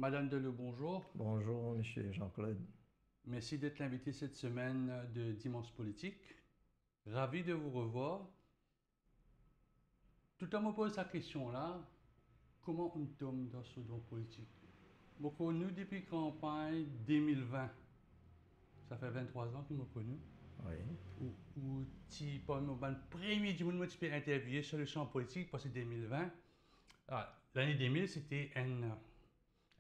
Madame Deleu, bonjour. Bonjour, monsieur Jean-Claude. Merci d'être l'invité cette semaine de Dimanche Politique. Ravi de vous revoir. Tout le monde me pose la question là, comment on tombe dans ce don politique? Je suis connu depuis campagne 2020. Ça fait 23 ans que je me connu. Oui. Ou pendant le premier du monde que je peux interviewer sur le champ politique, parce que 2020, l'année 2000, c'était un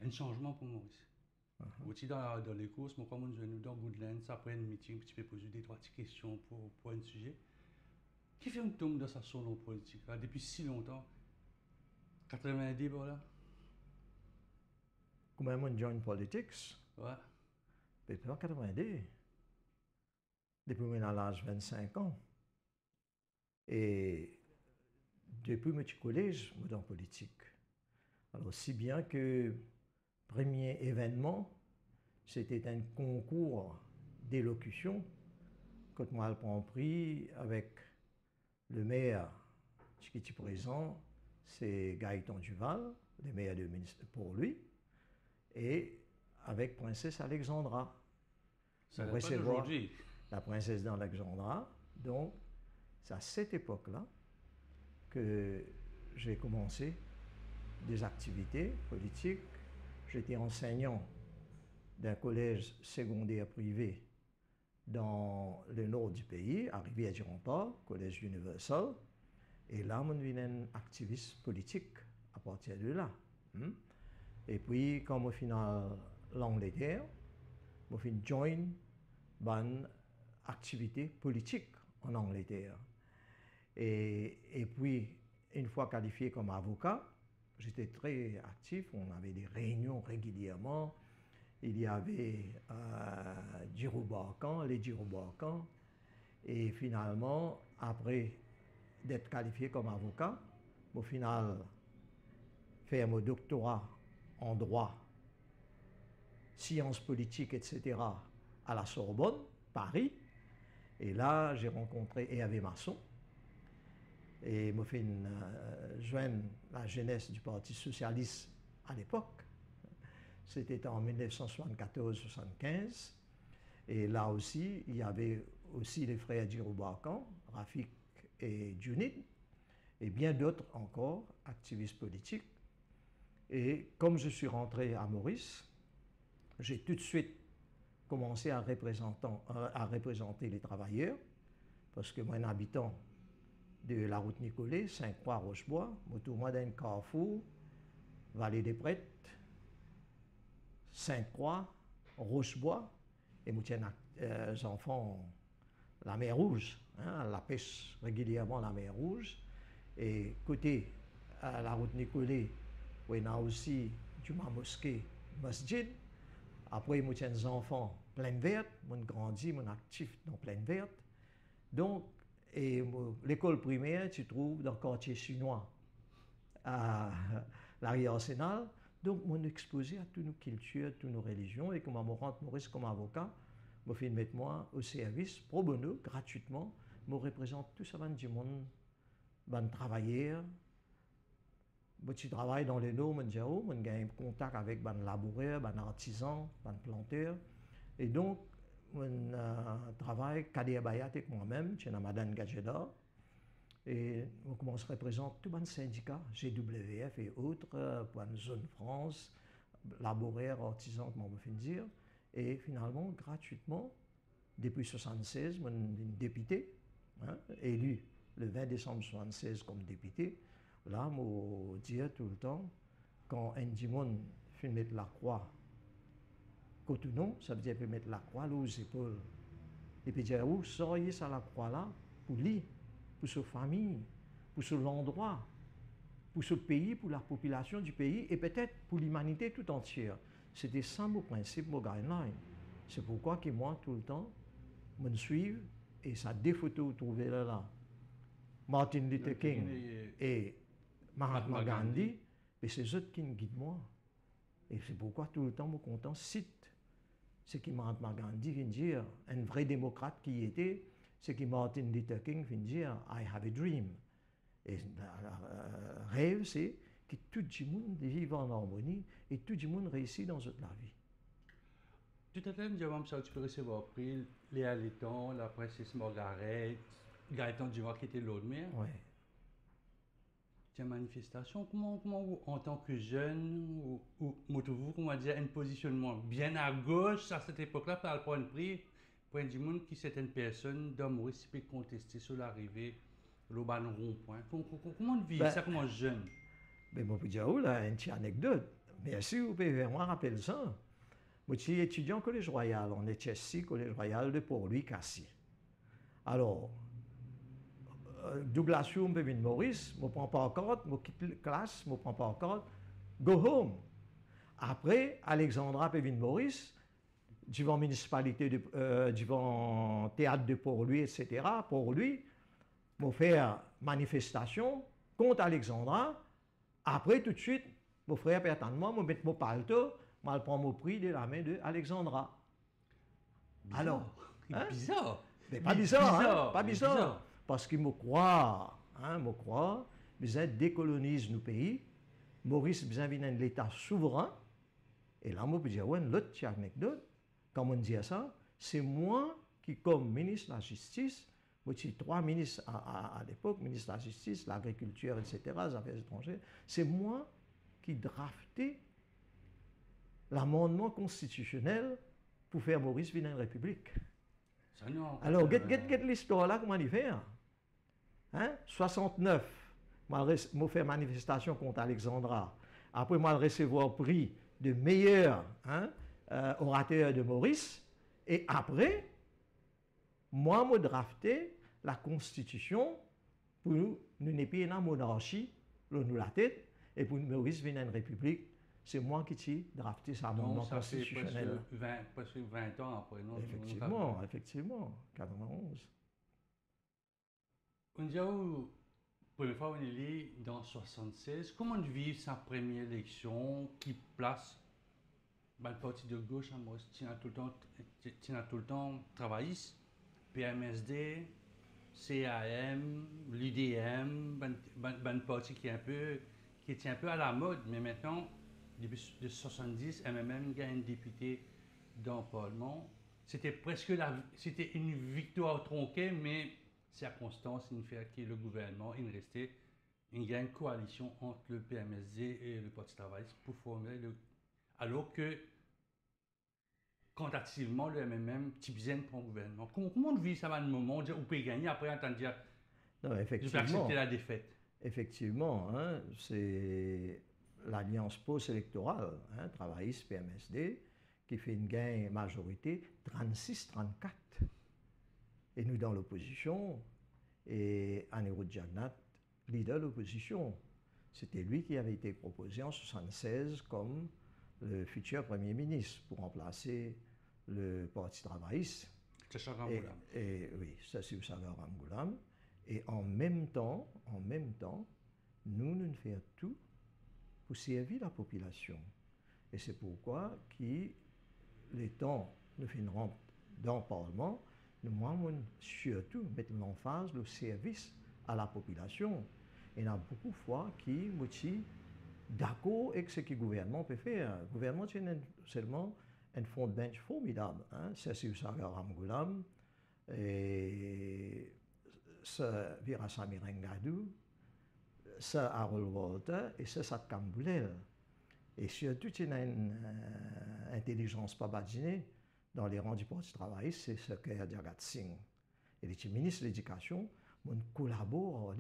changement pour Maurice. Aussi dans les courses, moi, comme je dans Goodlands, après un meeting, tu peux poser des trois petites questions pour un sujet. Qui fait un tombe dans sa salon politique là, depuis si longtemps? 90 voilà. Comment on join politics? Ouais. Depuis 90. Depuis mon l'âge 25 ans. Et depuis mon petit collège, je suis dans politique. Alors, si bien que premier événement, c'était un concours d'élocution quand moi je prends prix avec le maire qui était présent, c'est Gaëtan Duval, le maire de pour lui, et avec princesse Alexandra. Ça Pour date pas recevoir d'aujourd'hui. la princesse d'Alexandra. Donc, c'est à cette époque-là que j'ai commencé des activités politiques. J'étais enseignant d'un collège secondaire privé dans le nord du pays, à Rivière-du-Rempart, collège Universal. Et là, je suis un activiste politique à partir de là. Et puis, quand je suis en l'Angleterre, je suis join une activité politique en Angleterre. Et puis, une fois qualifié comme avocat, j'étais très actif, on avait des réunions régulièrement. Il y avait Djirou Barkan, les Djirou Barkan. Et finalement, après d'être qualifié comme avocat, au final, faire mon doctorat en droit, sciences politiques, etc., à la Sorbonne, Paris. Et là, j'ai rencontré Hervé Masson. Et m'a fait joindre la jeunesse du Parti socialiste à l'époque. C'était en 1974-75. Et là aussi, il y avait aussi les frères Djirou Barkan, Rafik et Junid, et bien d'autres encore, activistes politiques. Et comme je suis rentré à Maurice, j'ai tout de suite commencé à représenter les travailleurs, parce que moi, un habitant de la route Nicolet, Saint-Croix-Rochebois, moi d'un carrefour, Vallée des Prêtres, Sainte-Croix, Rochebois, et nous tiens les enfants la mer Rouge, la pêche régulièrement la mer Rouge. Et côté la route Nicolet, on a aussi du mosquée, masjid. Après, nous tiens les enfants pleine verte, mon grandi, mon actif dans pleine verte. Donc, et l'école primaire, tu trouves dans le quartier chinois, à l'arrière-arsenal. Donc, on exposé à toutes nos cultures, toutes nos religions. Et comme je rentre Maurice comme avocat, je fais mettre moi au service, pro bono, gratuitement. Je représente tout ça du monde, ben travailleurs. Je travaille dans les normes, je gagne contact avec les laboureurs, les artisans, les planteurs. Et donc, je travaille Kadir Bayat avec moi-même, chez Madame Gadjedar. Et on commence à représenter tous les syndicats, GWF et autres, pour une zone France, laboraires, artisans, comment on peut dire. Et finalement, gratuitement, depuis 1976, je suis député, élu le 20 décembre 1976 comme député. Là, je dis tout le temps, quand un dimon fait mettre la croix Cotonou, ça veut dire qu'il mettre la croix aux épaules. Et puis dire, où soriez ça la croix là, pour lui, pour sa famille, pour son endroit, pour ce pays, pour la population du pays et peut-être pour l'humanité tout entière. C'était ça mon principe, mon guideline. C'est pourquoi que moi, tout le temps, je me suis et ça des photos trouvées là. Martin Luther King et Mahatma Gandhi, et c'est eux qui me guident moi. Et c'est pourquoi tout le temps, je suis content, cite ce que Mahatma Gandhi vient dire, un vrai démocrate qui était, ce que Martin Luther King vient dire, I have a dream. Et le rêve, c'est que tout le monde vive en harmonie et tout le monde réussit dans la vie. Tout à l'heure, tu peux recevoir prix, Léa Letton, la princesse Margaret, Gaëtan Dumas qui était l'autre mère. Ouais. Tiens, manifestation, comment vous, en tant que jeune, ou vous, comment dire, un positionnement bien à gauche à cette époque-là, par le point de prix, point du monde qui certaines personnes dans Maurice peuvent contester sur l'arrivée, le ban rond-point. Comment on vit ça comme jeune? Ben, moi, je peux dire, oh là, une petite anecdote. Merci, vous pouvez vraiment rappeler ça. Moi, je suis étudiant au Collège Royal. On est ici, Collège Royal de Port-Louis-Cassis. Alors, Douglas Hume et Maurice, je ne prends pas encore, je quitte la classe, je ne prends pas encore, go home. Après, Alexandra et Maurice, devant la municipalité, devant le théâtre de Port-Louis, etc., Port-Louis, je faire manifestation contre Alexandra. Après, tout de suite, mon frère pertinemment, je mets mon palto, je prends mon prix de la main d'Alexandra. Alors, hein? Bizarre. Mais pas bizarre, hein? Pas bizarre. Parce qu'il me croit, besoin décolonise nos pays. Maurice besoin de l'État souverain. Et là, moi, je peux dire, ouais, l'autre anecdote, quand on dit ça, c'est moi qui, comme ministre de la Justice, moi, j'ai 3 ministres à l'époque, ministre de la Justice, l'Agriculture, etc., les Affaires étrangères, c'est moi qui draftais l'amendement constitutionnel pour faire Maurice venir en République. Alors, get l'histoire là, comment il fait? Hein? 69, moi fait manifestation contre Alexandra. Après, moi recevoir prix de meilleur orateur de Maurice. Et après, moi, je drafté la Constitution pour nous n'ayons pas une monarchie, nous la tête, et pour Maurice venir en République. C'est moi qui ai drafté ça amendement constitutionnel. Presque 20 ans après, non? Effectivement, 91. On dit, première fois, on est dans 76. Comment vivre sa première élection qui place le parti de gauche, moi, tu as tout le temps travailliste, PMSD, CAM, l'UDM, un parti qui est un peu à la mode, mais maintenant, depuis de 70, MMM gagne un député dans le Parlement. C'était presque c'était une victoire tronquée, mais circonstance, il fait que le gouvernement, il restait une grande coalition entre le PMSD et le Parti travailliste pour former alors que, comparativement, le MMM, Tibzen prend le gouvernement. Comment on vit ça à un moment, on peut gagner, après entendre dire, non, effectivement, je vais accepter la défaite. Effectivement, c'est l'alliance post-électorale, travailliste PMSD, qui fait une gain majorité 36-34. Et nous dans l'opposition, et Anirudh Jagannath, leader de l'opposition. C'était lui qui avait été proposé en 1976 comme le futur Premier ministre pour remplacer le Parti travailliste. Oui, ça c'est Sagar Ramgoolam. Et en même temps, nous faisons tout pour servir la population. Et c'est pourquoi les temps nous rentrent dans le Parlement, nous surtout mettre l'emphase le service à la population. Et il y a beaucoup de fois qui sont d'accord avec ce que le gouvernement peut faire. Le gouvernement c'est seulement un front bench formidable. C'est Sagar Ramgoolam et ça Veerasammy Rengadou, ça Harold Walter et ça Satkam Boulel. Et surtout, il y a une intelligence pas badinée dans les rangs du Parti travailliste, c'est ce qu'est Jagat Singh. Et les ministres de l'Éducation, on collabore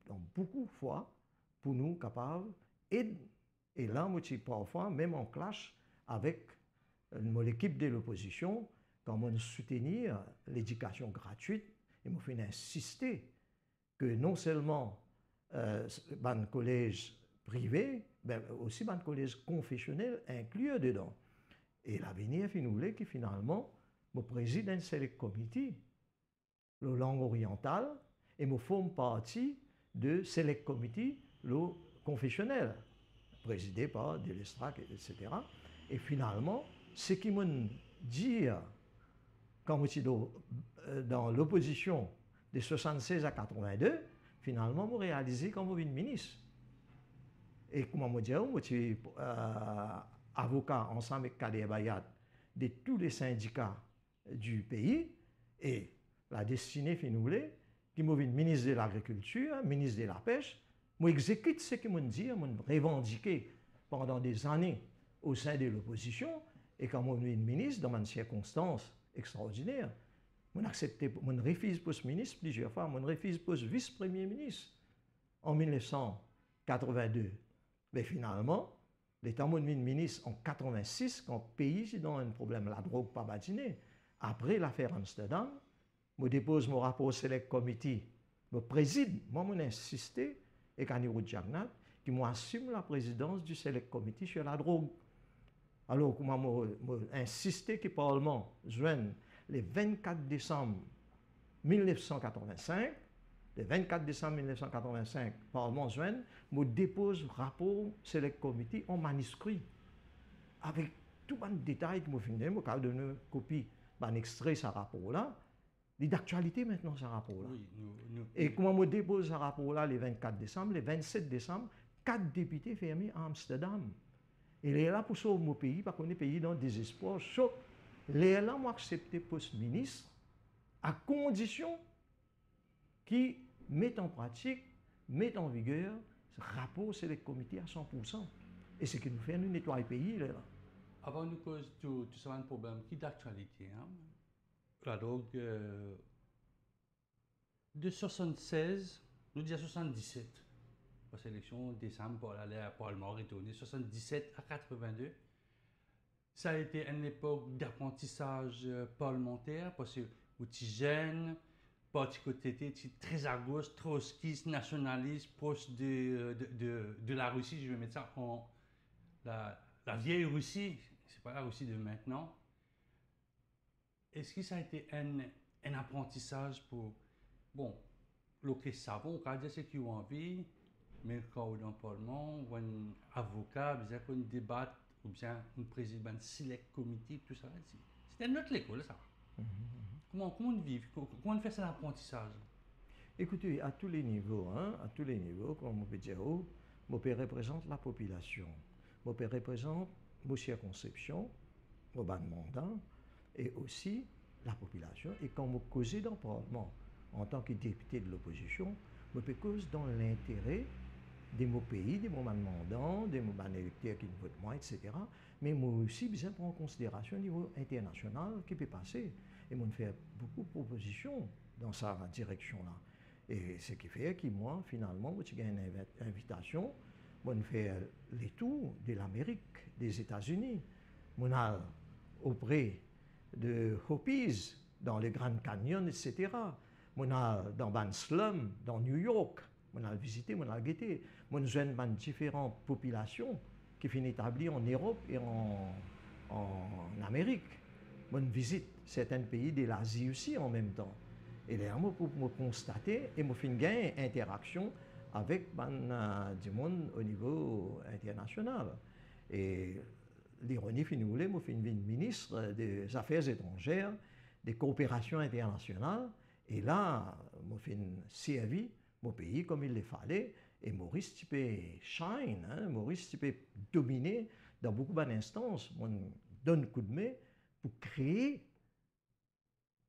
dans beaucoup de fois pour nous capables et là, parfois, même en clash avec l'équipe de l'opposition, quand on soutenir l'éducation gratuite, et on fait insister que non seulement le collège privé, mais aussi le collège confessionnel inclus dedans. Et l'avenir finit qui finalement me préside un select committee, le langue orientale, et me forme partie de select committee, le confessionnel, présidé par Delestrac, etc. Et finalement, ce qui me dit, quand je suis dans l'opposition de 76 à 82, finalement, je réalisé comme une ministre. Et comment me dire, moi, je suis avocat ensemble avec Kader Bayat de tous les syndicats du pays. Et la destinée finale, qui m'a vu ministre de l'Agriculture, ministre de la Pêche, moi exécute ce que moi dit, moi revendiqué pendant des années au sein de l'opposition. Et quand moi suis ministre, dans une circonstance extraordinaire, moi accepté, moi refuse poste ministre plusieurs fois, moi refuse poste vice-premier ministre en 1982. Mais finalement, l'état moi ministre en 86, quand le pays est dans un problème la drogue pas bâtiné. Après l'affaire Amsterdam, je dépose mon rapport au Select Committee, je préside, moi j'ai insisté, et Kanirou Jagnat, qui m'assume la présidence du Select Committee sur la drogue. Alors, comment j'ai insisté que le Parlement joigne le 24 décembre 1985, le 24 décembre 1985, le Parlement joigne, je dépose le rapport Select Committee en manuscrit, avec tout le détail que je finis, je donne une copie d'un extrait de ce rapport-là. Il est d'actualité maintenant, ce rapport-là. Oui, et comment je dépose ce rapport-là le 24 décembre, le 27 décembre, 4 députés fermés à Amsterdam. Et il est là pour sauver mon pays, parce qu'on est pays dans le désespoir. Sauf, il est là pour accepter poste ministre, à condition qu'il mette en pratique, mette en vigueur ce rapport, c'est les comités à 100%. Et c'est ce qui nous fait nous nettoyer le pays. Là. Avant nous cause tout ça un problème qui est d'actualité. Hein? La drogue de 76, nous disons 77, la sélection décembre pour aller à Parlement retourné, 77 à 82. Ça a été une époque d'apprentissage parlementaire parce que outils jeunes, parti côté très à gauche, trotskiste, nationaliste, proche de la Russie, je vais mettre ça en la vieille Russie, c'est pas la Russie de maintenant. Est-ce que ça a été un apprentissage pour, bon, le que savons, on va dire ce qu'ils ont envie, mais quand on est dans le Parlement, ou un avocat, bien qu'on débatte, ou bien un président d'un select committee, tout ça, c'était notre école, ça. Comment on vit, comment on fait cet apprentissage? Écoutez, à tous les niveaux, comme on peut dire, mon père représente la population. Mon père représente mon circonscription, mon mandat, et aussi la population. Et quand je cause dans le Parlement, en tant que député de l'opposition, je peux causer dans l'intérêt de mon pays, de mon mandant, de mon électeur qui vote moi, etc. Mais moi aussi, besoin de prendre en considération au niveau international qui peut passer. Et moi, je fais beaucoup de propositions dans sa direction-là. Et ce qui fait que moi, finalement, j'ai une invitation, je fais les tours de l'Amérique, des États-Unis. Je suis auprès de Hopis, dans les Grands Canyons, etc. Je suis dans Ban Slum, dans New York. Je suis visité, je suis guetté. Je suis dans différentes populations qui sont établies en Europe et en Amérique. Je visite certains pays de l'Asie aussi en même temps. Et là, pour me constater et me faire une interaction avec du monde au niveau international. Et l'ironie, je suis ministre des Affaires étrangères, des coopérations internationales. Et là, je fais servi mon pays comme il le fallait. Et Maurice, tu peux shine, hein? Maurice, tu peux dominer dans beaucoup d'instances. On donne un coup de main pour créer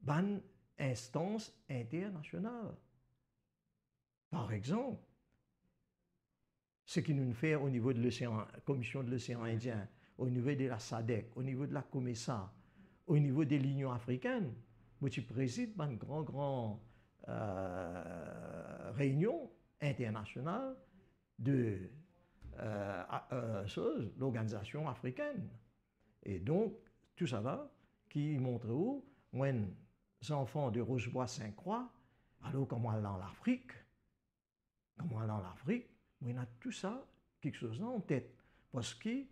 une instance internationale. Par exemple, ce qui nous fait au niveau de l'océan, Commission de l'océan Indien, au niveau de la SADC, au niveau de la COMESA, au niveau de l'Union africaine, moi je préside une grande réunion internationale de l'organisation africaine. Et donc, tout ça là, qui montre où, moi, les enfants de Rochebois-Sainte-Croix, alors comment aller en Afrique, on a tout ça, quelque chose en tête. Parce que,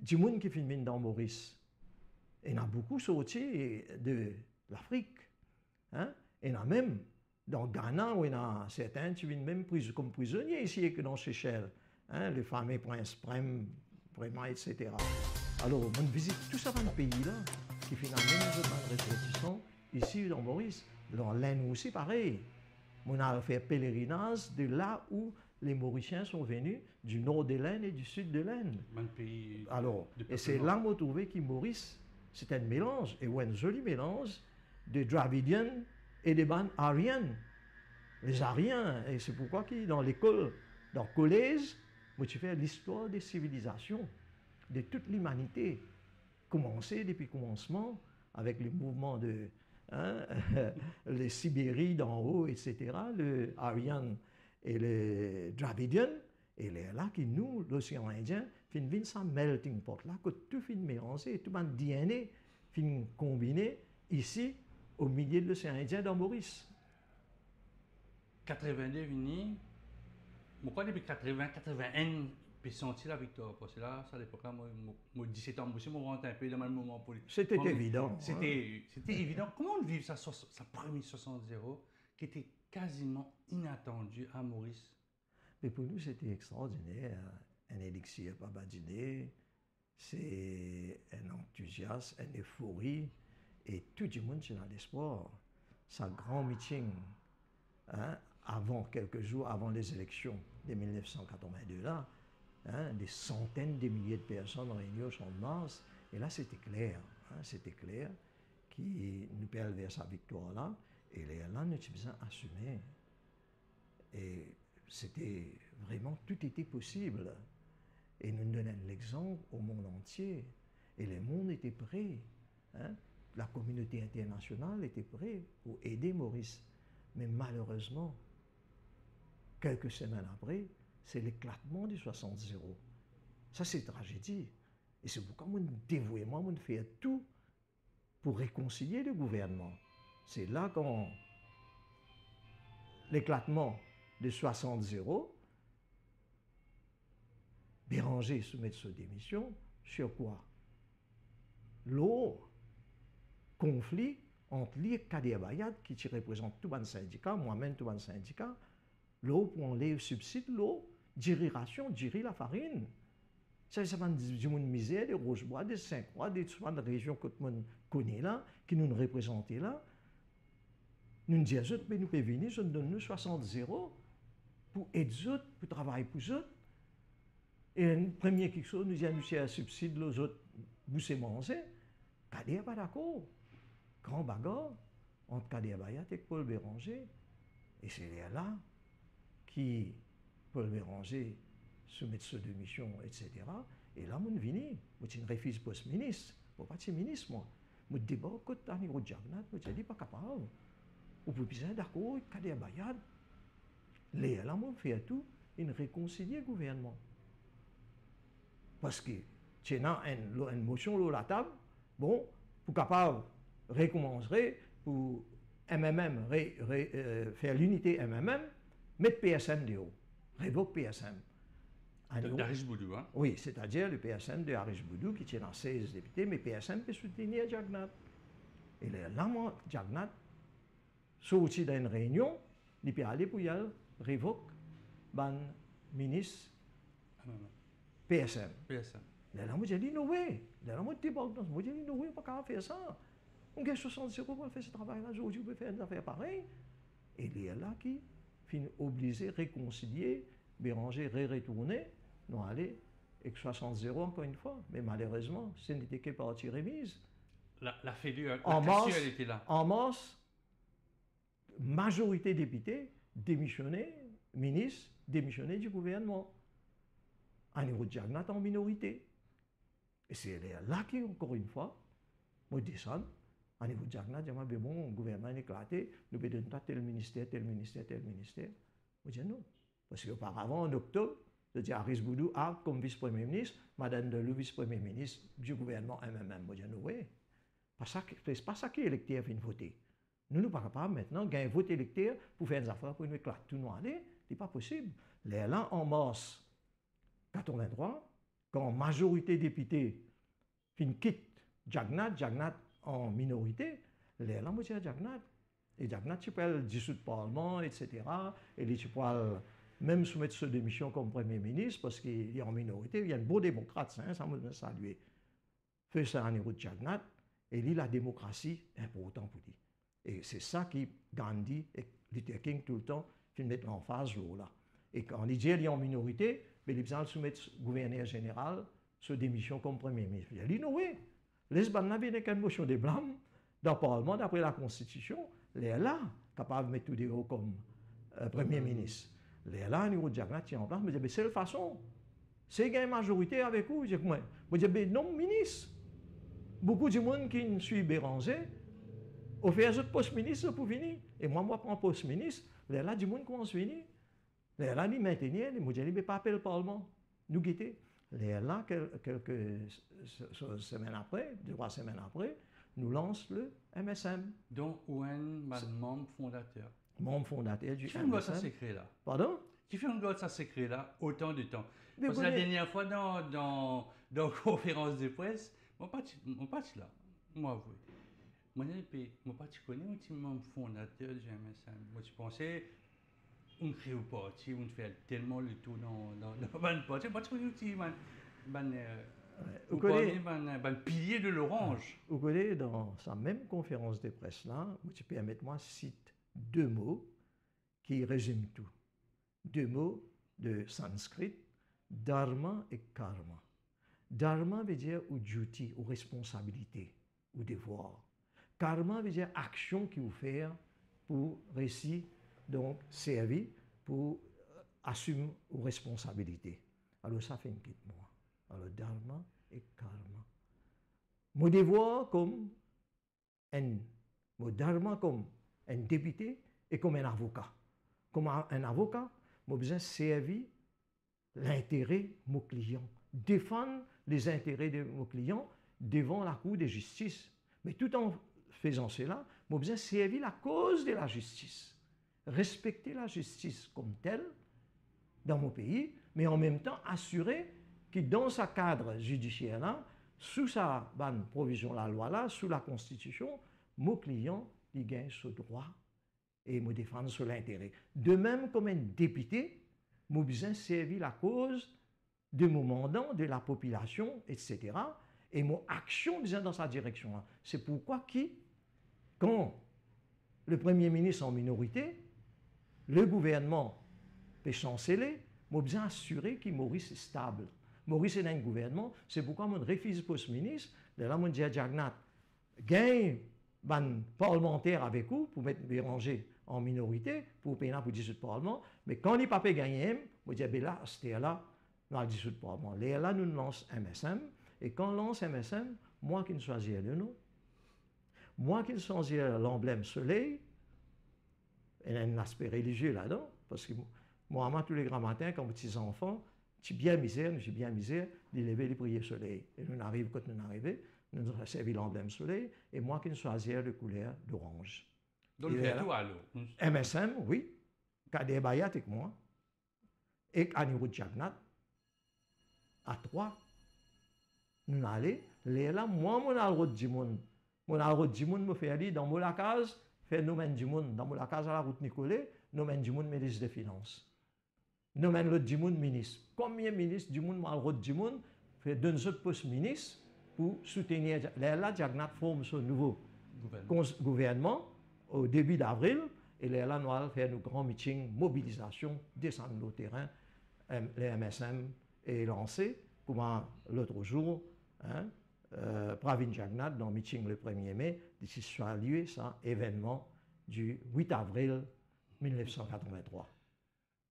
du monde qui filme dans Maurice, il y en a beaucoup sorti de l'Afrique. Hein? Il y en a même dans Ghana, où il y en a certains qui viennent même comme prisonniers ici que dans Seychelles. Hein? Le fameux prince Prem, vraiment, etc. Alors, on visite tout ça dans le pays-là, qui finalement nous sont ressortissants ici dans Maurice. Dans l'Inde aussi, pareil. On a fait pèlerinage de là où les Mauriciens sont venus du nord de l'Inde et du sud de l'Inde. Alors, et c'est là qu'on trouvé que Maurice, c'était un mélange, et un joli mélange de Dravidiens et des bandes ariennes. Les Ariens, et c'est pourquoi dans l'école, dans le collège, moi tu fais l'histoire des civilisations, de toute l'humanité, commencé depuis le commencement, avec les mouvements de les Sibéries d'en haut, etc., le Aryan et le Dravidian, et là qui nous, l'océan Indien, fin vin sa melting pot là, que tout fin mélangé, tout le DNA fin combiné ici, au milieu de l'océan Indien dans Maurice. 82 vini, pourquoi depuis 80, 81, puis senti la victoire, parce que là, à l'époque, moi, 17 ans, moi, je rentre un peu dans le moment politique. C'était évident. C'était évident. Comment on vit sa première 60-0, qui était quasiment inattendu à Maurice? Mais pour nous, c'était extraordinaire. Un élixir pas badiné, c'est un enthousiasme, une euphorie, et tout le monde est dans l'espoir. Ça grand meeting, avant, quelques jours avant les élections de 1982, là, des centaines de milliers de personnes réunies au Champ de Mars, et là c'était clair qui nous perd vers sa victoire là, et là nous avons besoin d'assumer. Et c'était vraiment, tout était possible. Et nous donnons l'exemple au monde entier. Et le monde était prêt. La communauté internationale était prête pour aider Maurice. Mais malheureusement, quelques semaines après, c'est l'éclatement du 60-0. Ça, c'est tragédie. Et c'est pourquoi moi, dévouément, moi, fait tout pour réconcilier le gouvernement. C'est là quand l'éclatement de 60-0, Béranger soumet sa démission sur quoi? L'eau, conflit entre lui et Kader Bayad, qui représente tout le syndicat, moi-même tout le syndicat, l'eau pour enlever le subside, l'eau, diri ration, diri la farine. Ça va du monde misère, des Rochebois, des Saint-Croix, des régions que tout le monde connaît là, qui nous représentent là. Nous nous disons, mais nous pouvons venir, nous donnons 60-0 pour aider les autres, pour travailler pour les autres. Et le premier quelque chose, nous disons, nous avons un subside, les autres, vous c'est manger. Kader n'est pas d'accord. Grand bagarre entre Kader Bayat et Paul Béranger. Et c'est là qui, Paul Béranger, soumet sa démission, etc. Et là, je suis venu, je suis un refus post-ministre. Je ne suis pas de ministre, moi. Je débat contre Anirudh Jagannath, je ne suis pas capable. On peut bien d'accord avec Kader Bayat. Là, je fais tout, il réconcilie le gouvernement. Parce que tu as une motion sur la table, bon, pour capable recommencer, pour MMM, faire l'unité MMM, mettre PSM de haut, révoque PSM. D'Arish Boudou, hein? Oui, c'est-à-dire le PSM de Arish Boudou qui tient dans 16 députés, mais PSM peut soutenir Jagannath. Et là, moi, Jagannath, sorti d'une réunion, il peut aller pour y aller, révoque, ban ministre. PSM. Là, moi, j'ai dit, non, oui. Là, moi, je dis, non, oui, on ne peut pas faire ça. On gagne 60 € pour faire ce travail-là. Aujourd'hui, on peut faire des affaires pareilles. Et il y a là qui finit obligé de réconcilier, Béranger, retourner, non, aller, avec 60 € encore une fois. Mais malheureusement, ce n'était que partie remise. La fêlure, en masse, elle était là. En masse, majorité députés démissionnés, ministres démissionnés du gouvernement. Anirudh Jagannath en minorité. Et c'est là qui, encore une fois, moi descends, Anirudh Jagannath dit, mais bon, le gouvernement est éclaté, nous pouvons donner tel ministère, tel ministère, tel ministère. Moi je dis non. Parce qu'auparavant, en octobre, je dis Arish Boudou a comme vice-premier ministre, Madame Delou, vice-premier ministre du gouvernement MMM. Moi je dis non, oui. C'est pas ça qui est électeur vient voter. Nous ne sommes pas capables maintenant de gagner un vote électeur pour faire des affaires, pour nous éclater tout nous aller. Ce n'est pas possible. Là, en mars 83, quand majorité députés quitte Jagannath en minorité, là, moi, je dis Jagannath. Et Jagannath, tu peux dissoudre le Parlement, etc. Et tu peux même soumettre sa démission comme Premier ministre, parce qu'il est en minorité. Il y a un beau démocrate, ça me saluer. Fait ça en Anirudh Jagannath, et lui, la démocratie est importante pour lui. Et c'est ça qui Gandhi et Luther King tout le temps, ils mettent en phase là. Et quand il dit qu'il est en minorité, mais il besoin de soumettre le gouverneur général sur démission comme premier ministre. Il dit non, oui. Les Banna viennent qu'une motion de blâme dans le Parlement, d'après la Constitution, les là, capable de mettre tout des hauts comme premier ministre. Les là, au niveau de Jagnat, tient en place, mais c'est la façon. C'est une majorité avec vous. Je dis, non, ministre. Beaucoup de monde qui ne suit Béranger, au fait, un poste ministre pour venir. Et moi, je prends poste ministre. Les là, du monde commence à venir. Les là, ils maintenent, ils me disent, pas appeler le Parlement. Nous guetter. Les là, quelques semaines après, 2-3 semaines après, nous lance le MSM. Donc, Owen, membre fondateur. Membre fondateur du MSM. Qui fait une loi ça secret là? Pardon? Qui fait une loi ça secret là autant de temps? Parce que la dernière fois dans la conférence de presse, mon parti là, moi oui. Moi tu connais un petit membre fondateur du MSM. Moi tu pensais on crée au parti, on fait tellement le tour dans le parti. Moi tu connais un petit pilier de l'orange. Vous connaissez dans sa même conférence de presse là, tu permettez-moi cite 2 mots qui résument tout. 2 mots de sanskrit, dharma et karma. Dharma veut dire ou duty, ou responsabilité, ou devoir. Karma veut dire action qu'il vous fait pour réussir, donc servir, pour assumer ou responsabilité. Alors ça fait une quitte moi. Alors dharma et karma. Mon devoir comme mon dharma comme un député et comme un avocat. Comme un avocat, j'ai besoin de servir l'intérêt de mon client, défendre les intérêts de mon client devant la Cour de justice. Mais tout en faisant cela, j'ai besoin de servir la cause de la justice, respecter la justice comme telle dans mon pays, mais en même temps assurer que dans sa cadre judiciaire-là, sous sa bonne provision la loi là, sous la Constitution, mon client il gagne ce droit et me défendre sur l'intérêt. De même comme un député, j'ai besoin de servir la cause de mon mandant, de la population, etc. Et mon action besoin dans sa direction. C'est pourquoi quand le Premier ministre est en minorité, le gouvernement peut chanceler, j'ai besoin d'assurer que Maurice est stable. Maurice est dans le gouvernement, c'est pourquoi je refuse le poste ministre. Là, je dis à Jagnat, gagne un parlementaire avec vous pour mettre Béranger en minorité, pour payer pour dissoudre le Parlement. Mais quand il n'a pas gagné, je dis, là, c'était là, on a dissoudre le Parlement. Là, nous lançons MSM. Et quand on lance MSM, moi qui ne choisis le nom, moi qui ne choisis l'emblème soleil, il y a un aspect religieux là-dedans, parce que moi, tous les grands matins, quand petits enfants, j'ai bien misère, de lever les prières soleil. Et nous arrivons, quand nous arrivons, nous avons servi l'emblème soleil, et moi qui ne choisis la couleur d'orange. Donc, il y a tout à l'eau. MSM, oui, Kader Bayat avec moi, et Anirudh Jagnat, à 3. Nous allons, là, moi, mon alroute du monde. Mon alroute du monde me fait aller dans la case, faire nous mène du monde. Dans la case à la route Nicolet, nous mène du monde ministre des Finances. Nous mène l'autre du monde ministre. Combien de ministres du monde, mon alroute du monde, fait deux autres postes ministres pour soutenir. Là, Jagnat forme ce nouveau gouvernement au début d'avril. Et là, nous allons faire nos grands meetings, mobilisation, descendre au terrain, les MSM est lancé. Comme l'autre jour, Pravin Jagnat, dans le meeting le 1er mai, d'ici soit lieu ça événement du 8 avril 1983.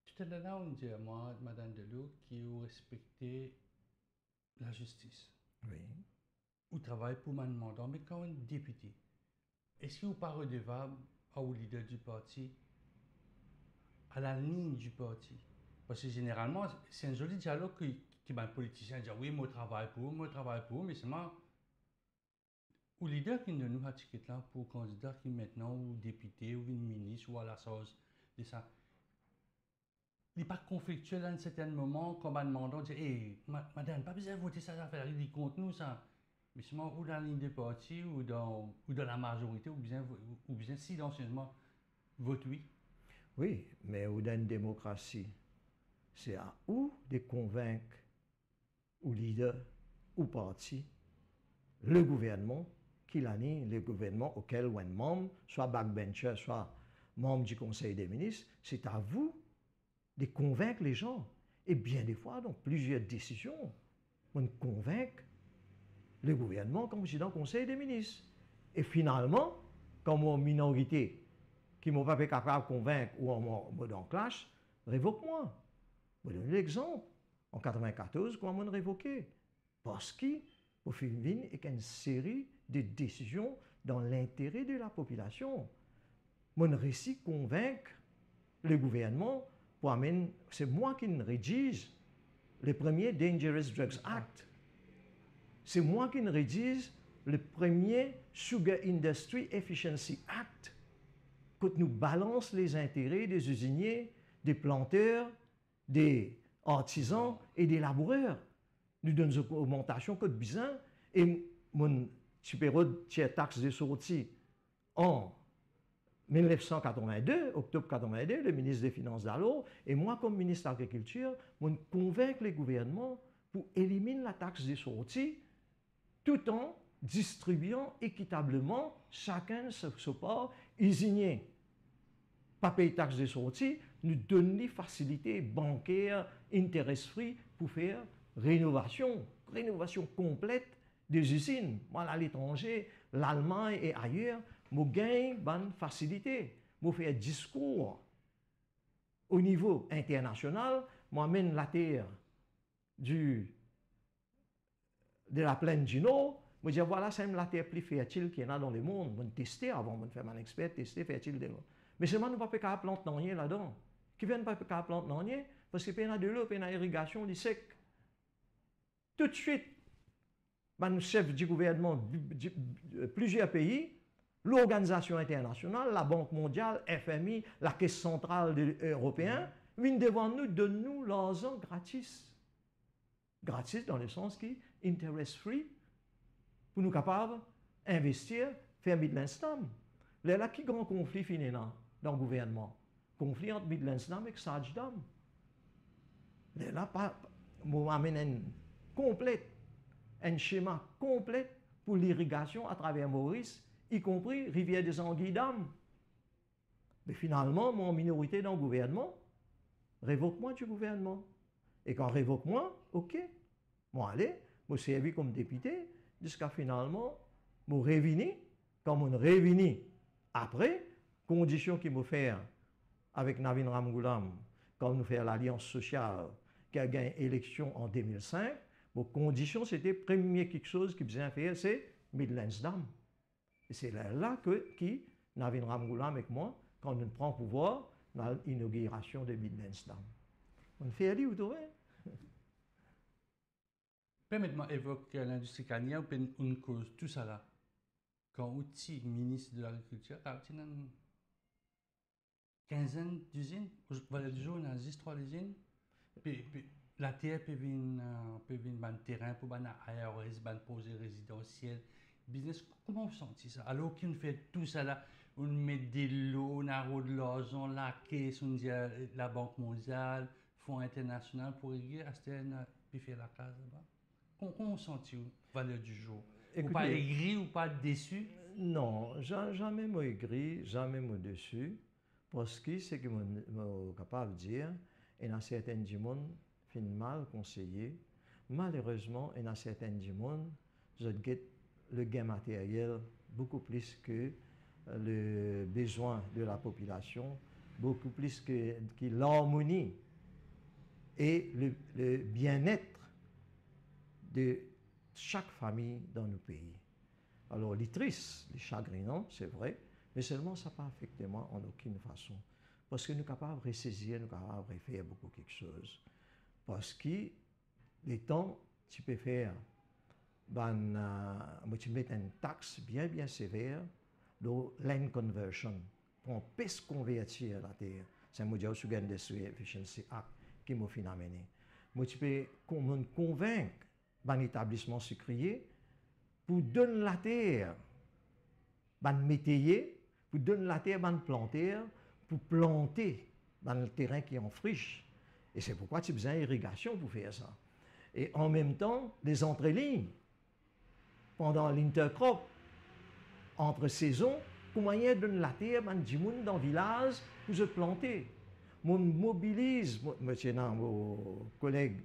Tout à l'heure, on dit à moi, Madame Delou, qui vous respectez la justice. Oui. Vous travaillez pour mon mandat, mais quand un député, est-ce que vous pas redevable au leader du parti, à la ligne du parti? Parce que généralement, c'est un joli dialogue qui un politicien dit oui, moi je travaille pour, mais seulement au leader qui ne nous a ticket là pour candidat qui maintenant ou député ou une ministre ou à la sauce de ça. Il n'est pas conflictuel à un certain moment comme un demandant dit hey, madame, pas besoin de voter ça, il dit contre nous ça. Mais seulement ou dans la ligne des partis ou dans la majorité ou bien silencieusement vote oui. Oui, mais dans une démocratie, c'est à où de convaincre ou leader ou parti, le gouvernement, qui l'année, le gouvernement auquel un membre, soit backbencher, soit membre du Conseil des ministres, c'est à vous de convaincre les gens. Et bien des fois, dans plusieurs décisions, on convainc le gouvernement comme je suis dans le Conseil des ministres. Et finalement, comme en minorité, qui ne m'ont pas été capable de convaincre ou en mode en clash, révoque-moi. Je vais donner l'exemple. En 1994, comment on révoqué? Parce qu'il faut faire une série de décisions dans l'intérêt de la population. Mon récit convaincre le gouvernement pour amener, c'est moi qui rédige le premier Dangerous Drugs Act. C'est moi qui rédige le premier Sugar Industry Efficiency Act. Quand nous balance les intérêts des usiniers, des planteurs, des artisans et des laboureurs. Nous donnons une augmentation que de bizarre et mon supérieur de taxe de sortie en 1982, octobre 1982, le ministre des Finances d'alors, et moi comme ministre de l'Agriculture, je convainc le gouvernement pour éliminer la taxe de sortie tout en distribuant équitablement chacun ce part usinier. Pas payer taxe de sortie, nous donner des facilités bancaires, interest-free pour faire rénovation complète des usines. Moi, à l'étranger, l'Allemagne et ailleurs, je gagne bonne facilité. Je fais un discours au niveau international, je mène la terre de la plaine du Nord, je dis voilà, c'est la terre plus fertile qu'il y en a dans le monde. Je tester avant, je fais mon expert, tester fertile de l'eau. Mais c'est moi, nous ne pouvons pas planter rien là-dedans. Qui viennent pas planter rien parce qu'il y a de l'eau, il y a l'irrigation, il sec. Tout de suite, le chef du gouvernement de plusieurs pays, l'organisation internationale, la Banque mondiale, FMI, la Caisse centrale européenne, viennent devant nous, donnent-nous l'argent gratis. Gratis dans le sens qui interest free, pour nous capables d'investir, faire Midlands-Nam. Là, qui grand conflit finit dans le gouvernement? Conflit entre Midlands-Nam et Sajdam. Là, on amène un schéma complet pour l'irrigation à travers Maurice, y compris Rivière des Anguilles d'Am. Mais finalement, mon minorité dans le gouvernement, révoque-moi du gouvernement. Et quand révoque-moi, ok, moi allez, je suis servi comme député, jusqu'à finalement, je révini, comme on révini après, condition qu'il me faire avec Navin Ramgoolam, comme nous faire l'Alliance sociale qui a gagné l'élection en 2005, vos conditions, c'était premier quelque chose qui faisait faire, c'est Midlands-Dam. Et c'est là que Navin Ramgoolam avec moi, quand on prend pouvoir, dans l'inauguration de Midlands-Dam. On fait aller, vous trouvez? Permettez-moi d'évoquer l'industrie canadienne, une cause, tout ça là. Quand outil ministre de l'Agriculture, il y a une quinzaine d'usines, voilà, du jour, on a 3 usines, puis la terre peut venir un terrain pour un ARS, un projet résidentiel, business. Comment vous sentez ça? Alors qu'on fait tout ça là, on met de l'eau, on arrose de l'argent, la caisse, on dit la Banque mondiale, Fonds international pour régler, puis faire la case là-bas. Comment vous sentez-vous, valeur du jour? Écoutez, ou pas aigri ou pas déçu? Non, jamais moi aigri, jamais moi déçu. Parce que c'est que je suis capable de dire, il y a certains du monde qui sont mal conseillés. Malheureusement, il y a certains du monde qui ont le gain matériel beaucoup plus que le besoin de la population, beaucoup plus que l'harmonie et le bien-être de chaque famille dans nos pays. Alors, les tristes, les chagrinants, c'est vrai, mais seulement ça n'a pas affecté moi en aucune façon. Parce que nous sommes capables de ressaisir, nous sommes capables de faire beaucoup quelque chose. Parce que les temps, tu peux faire, tu mets une taxe bien sévère, le land conversion, pour on puisse convertir la terre. C'est un modèle sur l'Industry Efficiency Act qui m'a fait amener. Moi, tu peux convaincre un établissement sucrier pour donner la terre, un métayer, pour donner la terre, un planteur, pour planter dans le terrain qui est en friche. Et c'est pourquoi tu as besoin d'irrigation pour faire ça. Et en même temps, les entrelignes, pendant l'intercrop, entre saisons, pour moyen de donner la terre, un dimoun dans le village pour se planter. Mon mobilise, monsieur, mon collègue,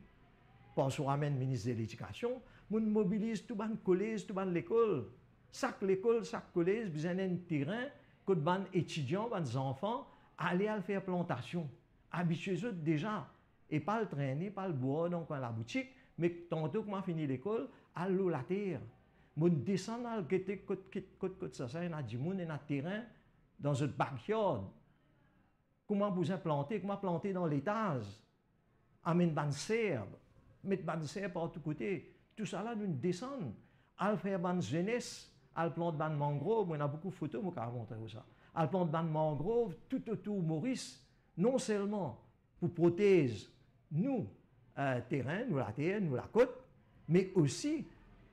François Ramène, ministre de l'Éducation, mon mobilise tout le collège, tout l'école. Chaque école, chaque collège, besoin d'un terrain, que les étudiants, les enfants, aller à faire plantation. Habitués déjà. Et pas le traîner, pas le boire dans la boutique, mais tantôt que je finis l'école, à l'eau la terre. Je descends dans le côté ça, il y a du monde, il y a un terrain dans une backyard. Comment vous planter, comment planter dans l'étage? Amener une serre, mettre une serre par tous côtés. Tout ça là, nous descendons. À faire une jeunesse, à planter une mangrove, on a beaucoup de photos, je vais vous montrer ça. À planter une mangrove tout autour de Maurice, non seulement pour protéger nous, terrain, nous la terre, nous la côte, mais aussi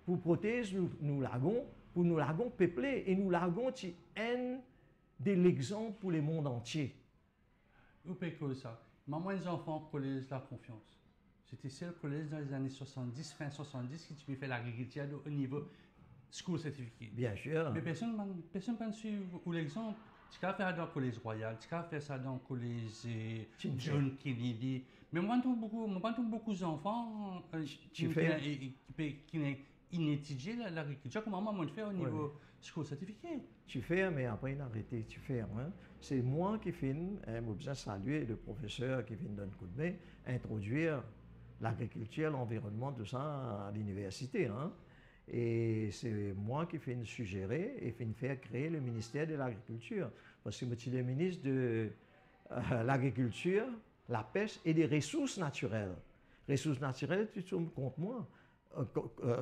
pour protéger nous lagons, pour nous lagons peuplés et nous lagons qui un de l'exemple pour le monde entier. Vous pouvez que ça. Maman et les enfants collège la confiance. C'était seul collège dans les années 70, fin 70, qui tu peux faire l'agriculture au niveau school certificate. Bien sûr. Mais personne ne peut suivre l'exemple. Tu peux faire ça dans le collège royal, tu peux faire ça dans le collège John Kennedy. Mais moi, je beaucoup d'enfants qui n'ont inétudié l'agriculture. Comment maman fait au niveau school certificate? Tu fais, mais après, il a arrêté. Tu fais. Hein? C'est moi qui viens, j'ai besoin de saluer le professeur qui vient donner un coup de main, introduire l'agriculture, l'environnement, tout ça à l'université. Hein? Et c'est moi qui fais suggérer et faire créer le ministère de l'Agriculture. Parce que je suis le ministre de l'Agriculture, la pêche et des ressources naturelles. Ressources naturelles, tu tombes contre moi,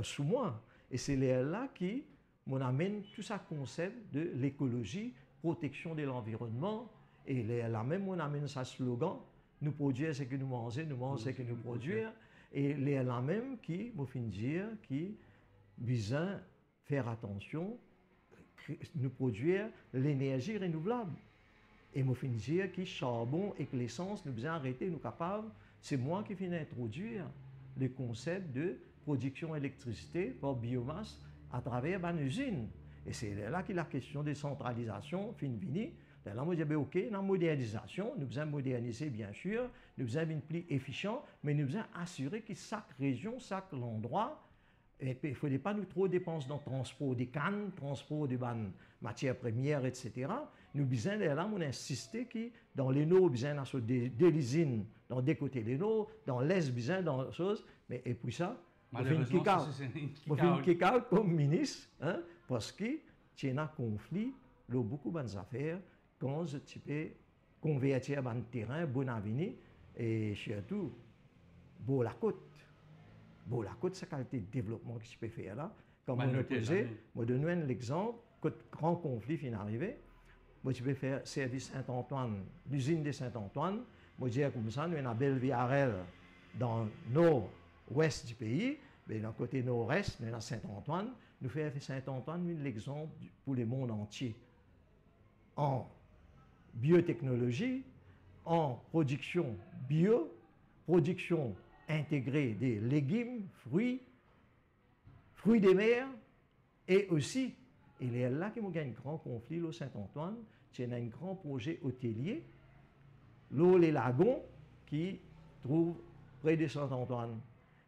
sous moi. Et c'est là qui m'amène tout ça concept de l'écologie, protection de l'environnement. Et là même, on amène ça slogan, nous produire ce que nous mangeons, nous mangeons ce que nous produisons. Et là même qui, me fin dire, qui besoin faire attention, nous produire l'énergie renouvelable. Et me fin dire que charbon et que l'essence, nous besoin arrêter, nous capables. C'est moi qui viens d'introduire le concept de production d'électricité par biomasse à travers une usine. Et c'est là que la question de centralisation fin finie. Là, moi, je dis, OK, dans la modernisation, nous devons moderniser, bien sûr, nous devons être plus efficient, mais nous devons assurer que chaque région, chaque endroit, il ne faut pas nous trop dépenser dans le transport des cannes, transport des matières premières, etc. Nous devons là, on insister que dans les nôtres, nous avons des usines dans des côtés des nôtres, dans l'Est, nous avons dans les choses, mais et puis ça, on fait une kick-out comme ministre, hein, parce que tu as un conflit, il y a beaucoup d'affaires, quand tu peux convertir un terrain, bon avenir, et surtout, beau la côte. Bon, la côte, c'est la qualité de développement que tu peux faire là. Comme on a posé, je donne un exemple, quand le grand conflit finit d'arriver, moi, tu peux faire service Saint-Antoine, l'usine de Saint-Antoine, moi, je dis comme ça, nous avons une belle VRL dans le nord-ouest du pays, mais dans le côté nord-est, nous avons Saint-Antoine, nous faisons Saint-Antoine l'exemple pour le monde entier. En biotechnologie, en production bio, production intégrée des légumes, fruits des mers, et aussi, il est là qu'il y a un grand conflit au Saint-Antoine, il y a un grand projet hôtelier, les lagons, qui trouve près de Saint-Antoine.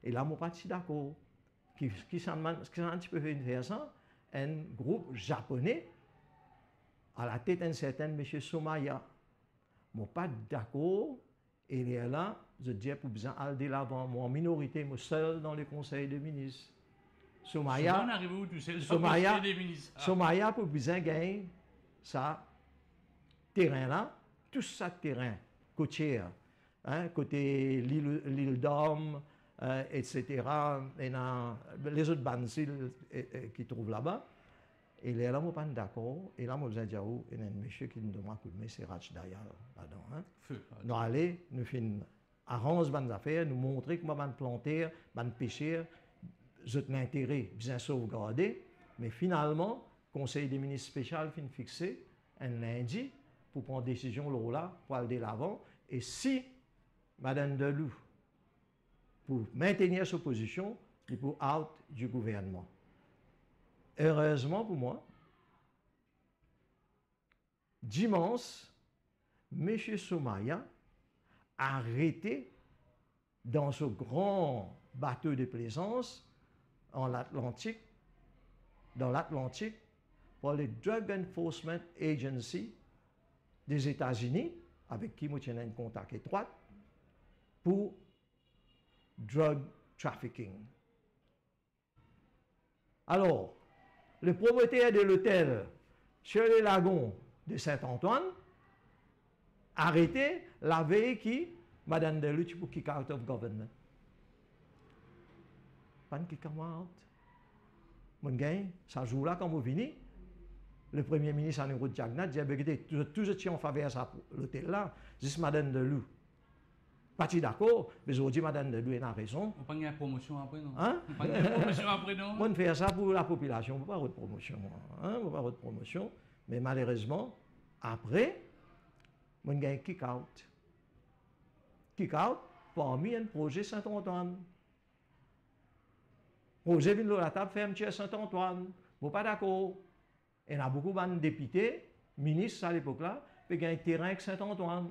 Et là, je ne suis pas d'accord. Qui s'en peut faire ça? Un groupe japonais, à la tête d'un certain M. Somaya. Je ne suis pas d'accord. Et il est là, je dis pour besoin aller de l'avant. Moi, en minorité, moi seul dans le conseil des ministres. Somaya, pour besoin gagner ça terrain-là, tout ça terrain côtier, hein, côté l'île d'Homme, etc. Et les autres bandes qui trouvent là-bas. Et là, je ne suis pas d'accord. Et là, je me dis, il y a un monsieur qui me demande, mais c'est Rach Dayal là-dedans. Hein. Nous allons, nous faisons arranger les affaires, nous montrer comment on planter, on pêcher, l'intérêt bien sauvegardé. Mais finalement, le Conseil des ministres spécial fin fixé un lundi pour prendre une décision là pour aller de l'avant. Et si Mme Delou, pour maintenir sa position, il faut out du gouvernement. Heureusement pour moi, dimanche, M. Somaya arrêté dans ce grand bateau de plaisance dans l'Atlantique par les Drug Enforcement Agency des États-Unis, avec qui nous tenons un contact étroit, pour drug trafficking. Alors, le propriétaire de l'hôtel sur les lagons de Saint-Antoine, arrêté la veille qui, Madame Deluche pour kick out of government. Pas de kick out. Mon gars, ça joue là quand vous venez. Le Premier ministre Anirudh Jagannath dit, écoutez, tout ce qui est en faveur de l'hôtel là, juste Madame Deluche. Pas d'accord, mais aujourd'hui, Madame Deluche a raison. On ne peut pas une promotion après, non? Hein? On ne peut pas une promotion après, non? On fait ça pour la population, on ne peut pas avoir de promotion. Hein? On ne peut pas avoir de promotion. Mais malheureusement, après, on a un kick-out. Kick-out parmi un projet Saint-Antoine. Projet vient de la table ferme Saint-Antoine. Vous pas d'accord? Il y a beaucoup de députés, ministres à l'époque-là, qui ont un terrain avec Saint-Antoine.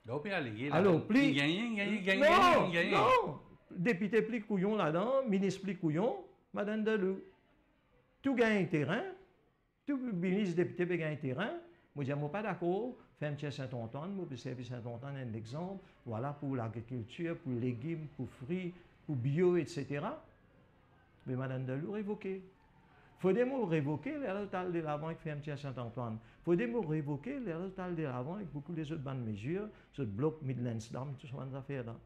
Là, on peut aller. Alors, plus. Gagne. Non! Député plus couillon là-dedans, ministre plus couillon, Madame Deluche. Tout gagne un terrain, tout ministre député peut gagner un terrain. Moi, je ne suis pas d'accord. Ferme Saint-Antoine, moi, je servir Saint-Antoine un exemple. Voilà, pour l'agriculture, pour les légumes, pour fruits, pour bio, etc. Mais Madame Deluche révoqué. Il faut des mots révoquer les total de l'avant avec Ferme Saint-Antoine. Il faut des mots révoquer les total de l'avant avec beaucoup des autres bonnes mesures, ce bloc Midlands Dam, tout ça, ces affaires-là.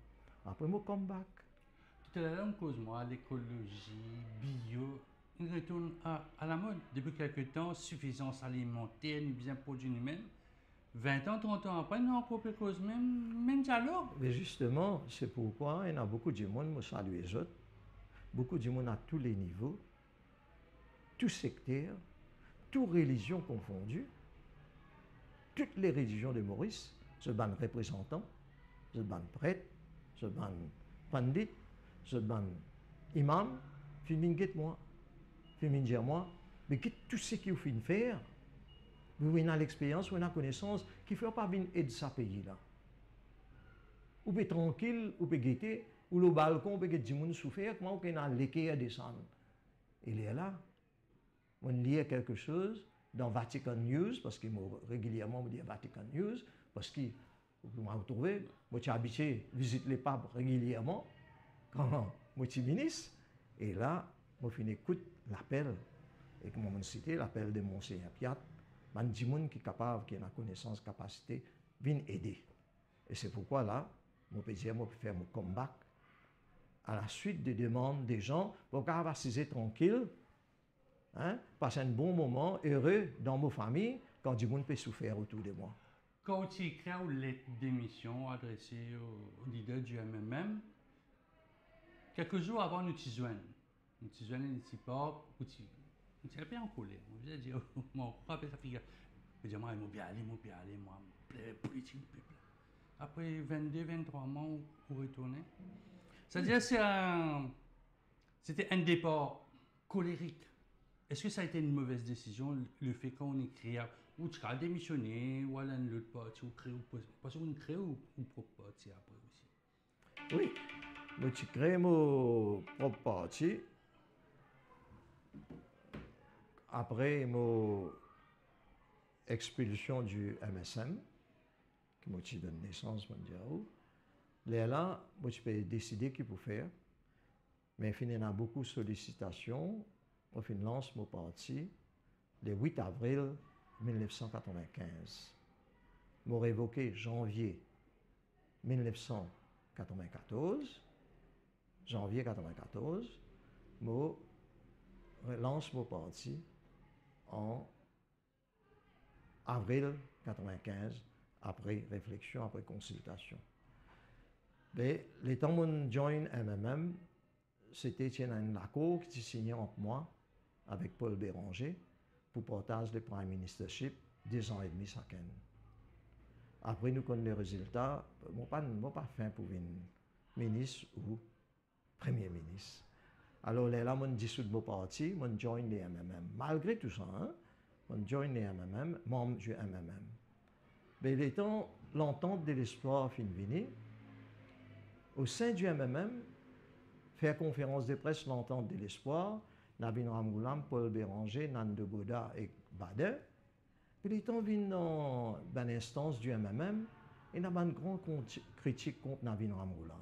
Après, moi, comeback. Tout à l'heure, on cause moi l'écologie, bio. On retourne à la mode. Depuis quelques temps, suffisance alimentaire, nous bien produits nous-mêmes. 20 ans, 30 ans après, nous encore plus cause même dialogue. Mais justement, c'est pourquoi il y a beaucoup de monde, moi salue les autres, beaucoup de monde à tous les niveaux, tous secteurs, toutes religions confondues, toutes les religions de Maurice, ce ban représentants, ce ban prêtre, ce ban pandit, ce ban imam, filmin guette moi, filmin dire moi, mais quitte tout ce qu'il faut faire. Vous avez l'expérience, vous avez la connaissance, qui ne fait pas venir aider ce pays-là. Vous pouvez tranquille, vous pouvez guetter, ou le balcon, vous pouvez guetter du monde souffrir, comment vous pouvez aller à descendre. Il est là. On lit quelque chose dans Vatican News, parce que régulièrement, on dit Vatican News, parce que vous m'avez retrouvé, moi, j'ai habitué à visiter les papes régulièrement, quand moi, je suis ministre, et là, moi, je écoute l'appel, et comme on cité, l'appel de Monseigneur Piat. Man di moun qui est capable, qui a la connaissance, capacité, vient aider. Et c'est pourquoi là, je peux dire, je peux faire mon comeback à la suite des demandes des gens pour pouvoir assiser tranquille, hein, passer un bon moment heureux dans ma famille quand du monde peut souffrir autour de moi. Quand tu écris une lettre d'émission adressée au leader du MMM, quelques jours avant, nous t'y joignons. Nous t'y joignons, nous t'y pas, je suis un peu en colère. Je dis, mon papa, ça fait. Je dis, moi, je vais bien aller, moi, politique, peuple. Après 22, 23 mois, on retourner. C'est-à-dire, c'était un départ colérique. Est-ce que ça a été une mauvaise décision, le fait qu'on écrit, ou tu as démissionné, ou aller dans l'autre parti, ou créer, parce qu'on crée ou propre parti après aussi? Oui, moi, tu crées mon propre parti. Après mon expulsion du MSM, qui m'a donné naissance, je vais là, moi, je peux décider qui pour faire. Mais il y a beaucoup de sollicitations. Je lance mon parti le 8 avril 1995. Je révoqué janvier 1994. Janvier 1994, je lance mon parti en avril 1995, après réflexion, après consultation. Mais les temps où je join MMM, c'était un accord qui était signé entre moi avec Paul Béranger pour partage le Prime Ministership 2 ans et demi chacun. Après, nous connaissons les résultats. Je n'ai pas faim pour une ministre ou Premier ministre. Alors là, je dissout mon parti, je join les MMM. Malgré tout ça, je join les MMM, membre du MMM. Mais les temps, l'entente de l'espoir fin vini, au sein du MMM, faire conférence de presse l'entente de l'espoir, Navin Ramgoulam, Paul Béranger, Nan de Boda et Bader. Puis ils sont venus dans l'instance du MMM et il y a une grande critique contre Navin Ramgoulam.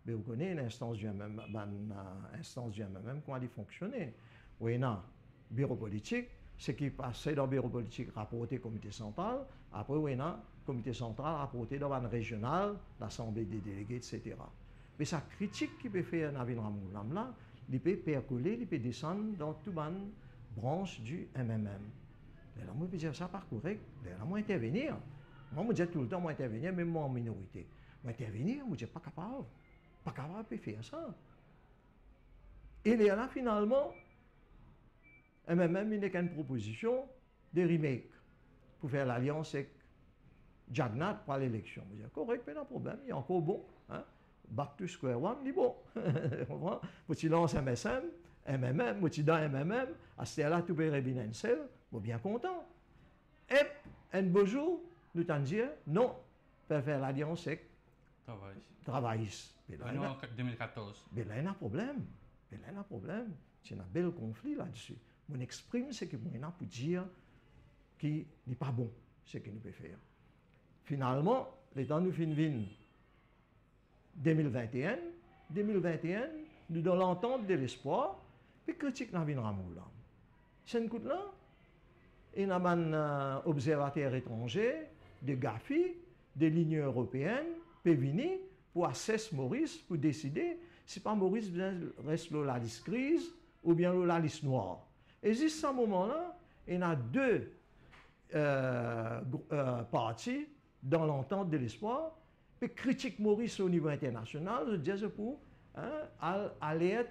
Mais vous connaissez l'instance du MMM, comment elle fonctionnait. Où il y a un bureau politique, ce qui passait dans le bureau politique rapporté au comité central, après où il y a un comité central rapporté dans le régional, l'assemblée des délégués, etc. Mais sa critique qui peut faire Navin Ramgoulam là, il peut percoler, il peut descendre dans toute une branche du MMM. Là, moi, je dire ça pas correct. Là, moi, intervenir. Moi, je dis tout le temps, moi, intervenir, même moi en minorité. Moi, intervenir, moi, je dis pas capable. Pas capable de faire ça. Et là, finalement, MMM, il n'est qu'une proposition de remake pour faire l'alliance avec Jagnat pour l'élection. Je dis, correct, pas de problème, il y a encore bon. Hein? Back to square one, il est bon. Vous tu lances MMM, vous tu dans MMM, à ce là tu peux revenir un seul, vous bien content. Et un beau jour, nous t'en dire, non, pour faire l'alliance avec travailliste. En 2014. Mais là, il y a un problème. Mais là, il y a un problème. C'est un bel conflit là-dessus. On exprime ce que on a pour dire qui n'est pas bon, ce que nous pouvons faire. Finalement, les temps nous finissons 2021, nous dans l'entente de l'espoir, puis critique Navin Ramgoulam. C'est un coup de là, il y a un observateur étranger, de GAFI, de l'Union européenne, peut venir pour assesser Maurice, pour décider si pas Maurice reste la liste grise ou bien la liste noire. Et jusqu'à ce moment-là, il y a deux partis dans l'entente de l'espoir, puis critique Maurice au niveau international, je dis pour aller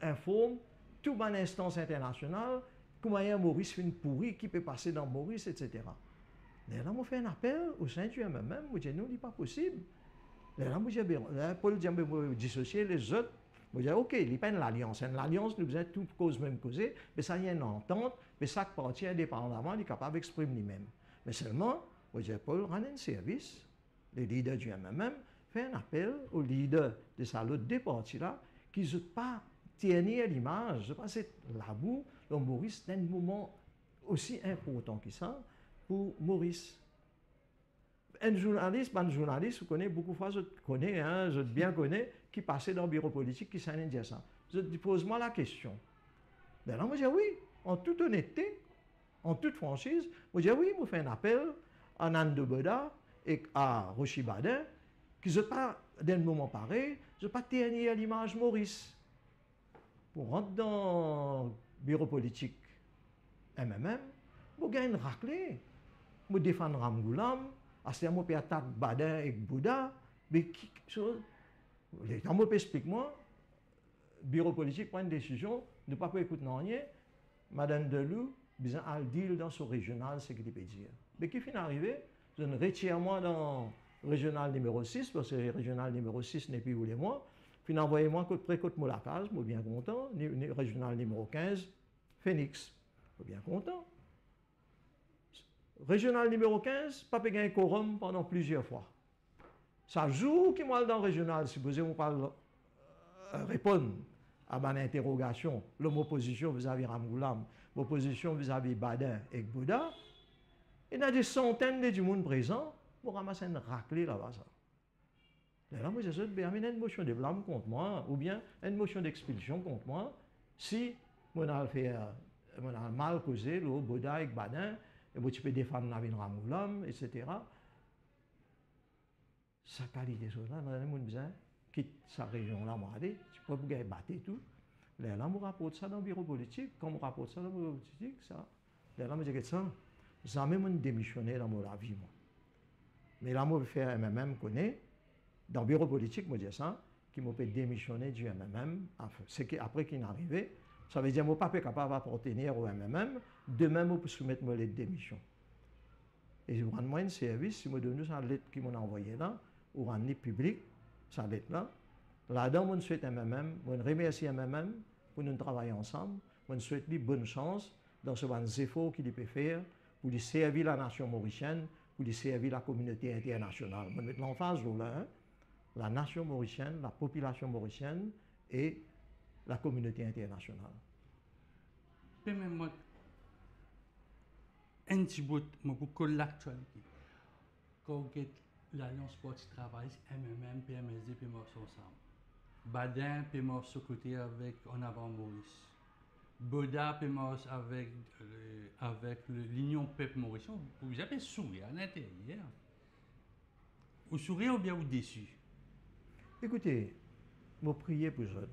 informer toute une instance internationale comment Maurice fait une pourrie qui peut passer dans Maurice, etc. Là, on fait un appel au sein du MMM, on dit non, ce n'est pas possible. Là, Paul dit dissocier les autres. On dit ok, il n'y a pas une alliance. Une alliance, nous faisons toutes causes même causées, mais ça y a une entente, mais chaque parti indépendamment, il est capable d'exprimer lui-même. Mais seulement, on dit Paul rend un service, les leaders du MMM, fait un appel aux leaders de sa l'autre des partis-là, qui ne sont pas tenir l'image, pas cette la boue, le Maurice, c'est un moment aussi important que ça pour Maurice. Un journaliste, vous connaissez beaucoup de fois, je connais, je bien connais, qui passait dans le bureau politique, qui s'en dit ça. Je dis, pose-moi la question. Ben là, moi, je dis oui, en toute honnêteté, en toute franchise, moi, je dis oui, moi, fais un appel à Nan de Boda et à Rochi Badin, qui ne sont pas, d'un moment pareil, ne sont pas tenir l'image Maurice. Pour rentrer dans le bureau politique MMM, vous gagnez une raclée. Vous défendez Ramgoulam, à ce moment, vous attaquer Badin et Bouddha, mais qui chose. Quand vous expliquez-moi, le bureau politique prend une décision, ne pas écouter rien, Madame Delou, besoin de deal dans son régional, c'est ce qu'il peut dire. Mais qui finit arrivé, je ne retire moi dans le régional numéro 6, parce que le régional numéro 6 n'est plus où les mois. Puis envoyez-moi côte près côte Molacaz, je suis bien content. Régional numéro 15, Phoenix, je suis bien content. Régional numéro 15, pas payé un quorum pendant plusieurs fois. Ça joue qui moi dans le régional, si vous parle répondre à ma interrogation, l'opposition vis-à-vis Ramgoulam, l'opposition vis-à-vis Badin et Bouddha, il y a des centaines de monde présents pour ramasser une raclée là-bas. Là, moi, j'ai dit, une motion de blâme contre moi, ou bien une motion d'expulsion contre moi, si on a mal causé le Bouddha et Badin, et tu peux défendre Navin Ramgoulam, etc. Sa qualité, là, on a besoin quitte sa région-là, tu peux pas battre tout. Là, on rapporte ça dans le bureau politique, quand on rapporte ça dans le bureau politique, ça. Là, on dit ça, jamais on démissionné dans ma vie, moi. Mais là, on fait un MMM, connaît. Dans le bureau politique, je dis ça, qui m'a fait démissionner du MMM. C'est après qu'il est arrivé, ça veut dire que je ne suis pas capable d'appartenir au MMM, de même, je peux soumettre les démissions. Et je rends moi un service, si je donne sa lettre qui m'a envoyée là, ou rendre public, sa lettre là. Là-dedans, je souhaite MMM, je remercie MMM pour nous travailler ensemble, je souhaite lui bonne chance dans ce bon effort qu'il peut faire pour lui servir la nation mauricienne pour les servir la communauté internationale. Je vais mettre l'emphase là, hein, la nation mauricienne, la population mauricienne et la communauté internationale. Permettez-moi un petit bout pour l'actualité. Quand on get l'Alliance Parti Travail, MMM, PMSD, puis Morceau ensemble. Badin, puis Morceau côté avec En Avant Maurice. Boda, puis Morceau avec l'Union Peuple Mauricien. Vous avez souri à l'intérieur. Vous souriez ou bien vous déçu? Écoutez, je prie pour eux.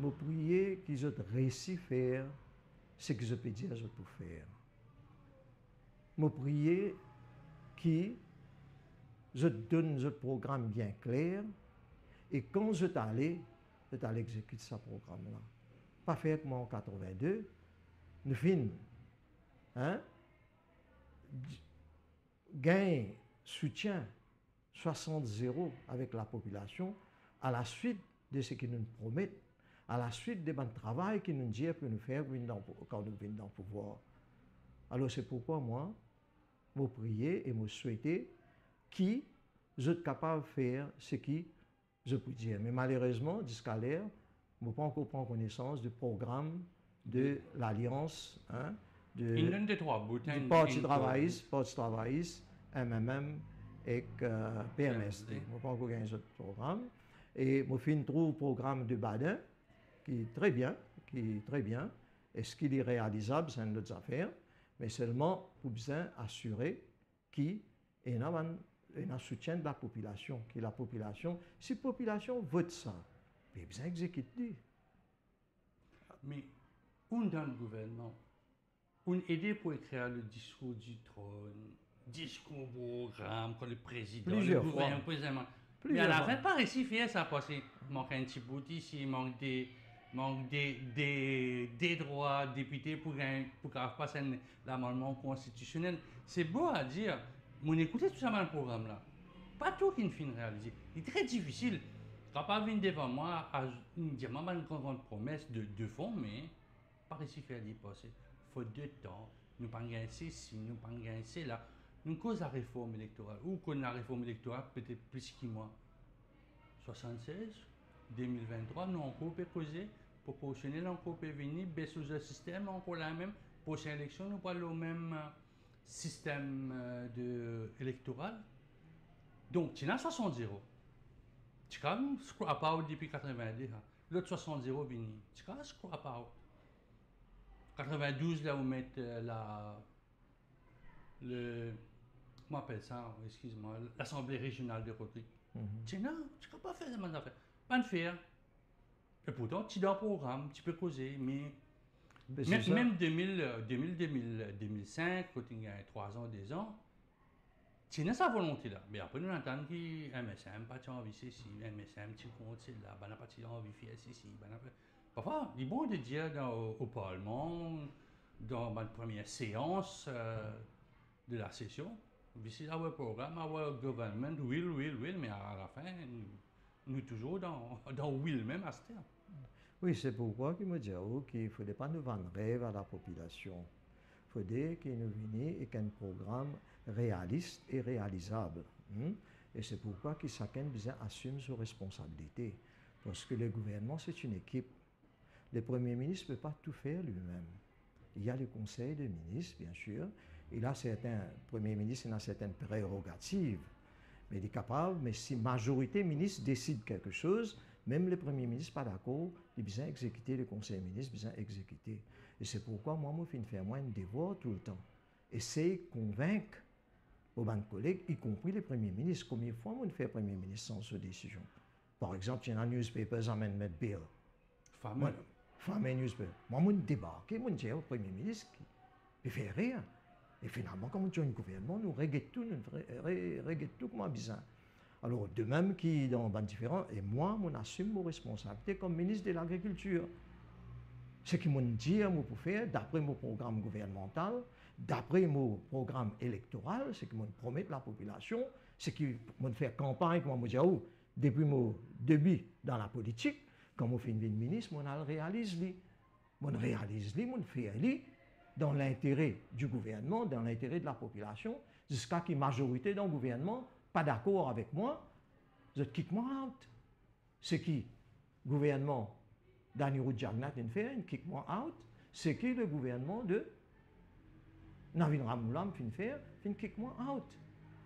Je prie qu'ils aient réussi à faire ce que je peux dire pour faire. Je prie qu'ils donnent un programme bien clair et quand je t'allais exécuter ce programme-là. Pas faire comme en 82, nous finissons, hein, gain soutien 60-0 avec la population à la suite de ce qu'ils nous promettent, à la suite des bons travail qu'ils nous disent pour nous faire quand nous venons dans le pouvoir. Alors c'est pourquoi moi, je prie et je souhaite qu'ils soient capables de faire ce qui je peux dire. Mais malheureusement, jusqu'à l'heure, je n'ai pas encore pris connaissance du programme de l'Alliance, hein, du Parti travailliste, MMM et PMSD. Je n'ai pas encore gagné ce programme. Et je fais un programme de Badin qui est très bien, Est-ce qu'il est réalisable, c'est une autre affaire, mais seulement pour bien assurer qu'il y a un soutien de la population, si la population vote ça, il bien exécuter. Mais on dans le gouvernement, on aide pour écrire le discours du trône, discours programme, quand le président, Plusieurs le gouvernement, fois. précisément. Mais à la fin, pas réussi à faire ça parce qu'il manque un petit bout ici, manque des droits députés pour passer l'amendement constitutionnel. C'est beau à dire, mais on écoutait tout ça dans le programme là. Pas tout qui ne finit réalisé. Il est très difficile. Quand pas venir devant moi à dire une grande promesse de fond, mais pas réussi à faire les passer. Faute de temps, nous pas gagner ceci, nous pas gagner cela. Nous cause la réforme électorale. Ou qu'on la réforme électorale peut-être plus que moi. 76, 2023, nous encore peut causer, proportionnel encore peut venir, baisser le système encore la même. Prochaine élection, nous pas le même système électoral. Donc, tu n'as 60-0. Tu as un scrap out depuis 90. L'autre 60-0 venu. Tu as un scrap out. 92, là, vous mettez comment on appelle ça, excuse-moi, l'Assemblée régionale de Rodrigue. Tu n'as pas fait ça, affaire. Pas de faire. Et pourtant, tu as un programme, tu peux causer, mais même 2005, quand il y a 3 ans, 2 ans, tu as sa volonté-là. Mais après, nous entendons que MSM, pas envie de ceci, MSM, tu comptes là, pas envie de faire ceci. Parfois, il est bon de dire au Parlement, dans ma première séance de la session, this is our program, our government, will, mais à la fin, nous toujours dans will même à ce terme. Oui, c'est pourquoi il me dit qu'il ne faudrait pas nous vendre rêve à la population. Il faudrait qu'il nous vienne avec un programme réaliste et réalisable. Et c'est pourquoi chacun assume ses responsabilités. Parce que le gouvernement, c'est une équipe. Le Premier ministre ne peut pas tout faire lui-même. Il y a le Conseil des ministres, bien sûr. Il a certains, le Premier ministre a certaines prérogatives. Mais il est capable, mais si la majorité ministre décide quelque chose, même le Premier ministre pas d'accord, il bien exécuter, le Conseil des ministres bien exécuter. Et c'est pourquoi moi, je fais faire un devoir tout le temps. Essayer de convaincre aux collègues, y compris le Premier ministre. Combien de fois on fait Premier ministre sans cette décision? Par exemple, il y a un newspaper amendment bill. Fameux newspaper. Moi, je débarque, je dis au Premier ministre, il fait rien. Et finalement, comme on a un gouvernement, nous régulons tout comme besoin. Alors, de même qui dans les différents, et moi, je assume mes responsabilités comme ministre de l'Agriculture. Ce qui m'ont dit, je peux faire, d'après mon programme gouvernemental, d'après mon programme électoral, ce qui m'ont promis la population, ce qui m'ont fait campagne, comme je dis, depuis mon début dans la politique, quand je fais une ministre, je réalise, je fais, dans l'intérêt du gouvernement, dans l'intérêt de la population, jusqu'à ce que la majorité dans le gouvernement pas d'accord avec moi, je kick moi out. C'est qui le gouvernement d'Anirou Jagnat fait, kick moi out. C'est qui le gouvernement de Navin Ramoulam fait, kick moi out.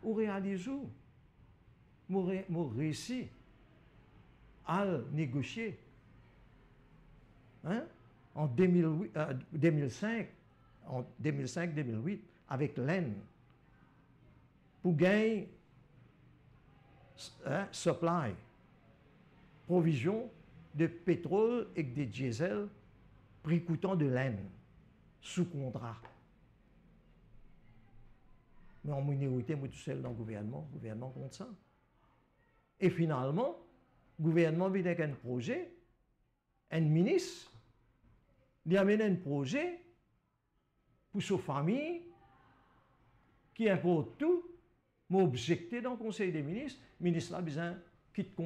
Ou réalise où? Moi réussi à négocier. Hein? En 2005, en 2005-2008, avec l'Inde, pour gagner supply, provision de pétrole et de diesel, prix coûtant de l'Inde, sous contrat. Mais en minorité, moi tout seul dans le gouvernement contre ça. Et finalement, le gouvernement vient avec un projet, un ministre, il amène un projet pour sa famille qui importe tout, mais objecté dans le Conseil des ministres. Le ministre là, besoin quitte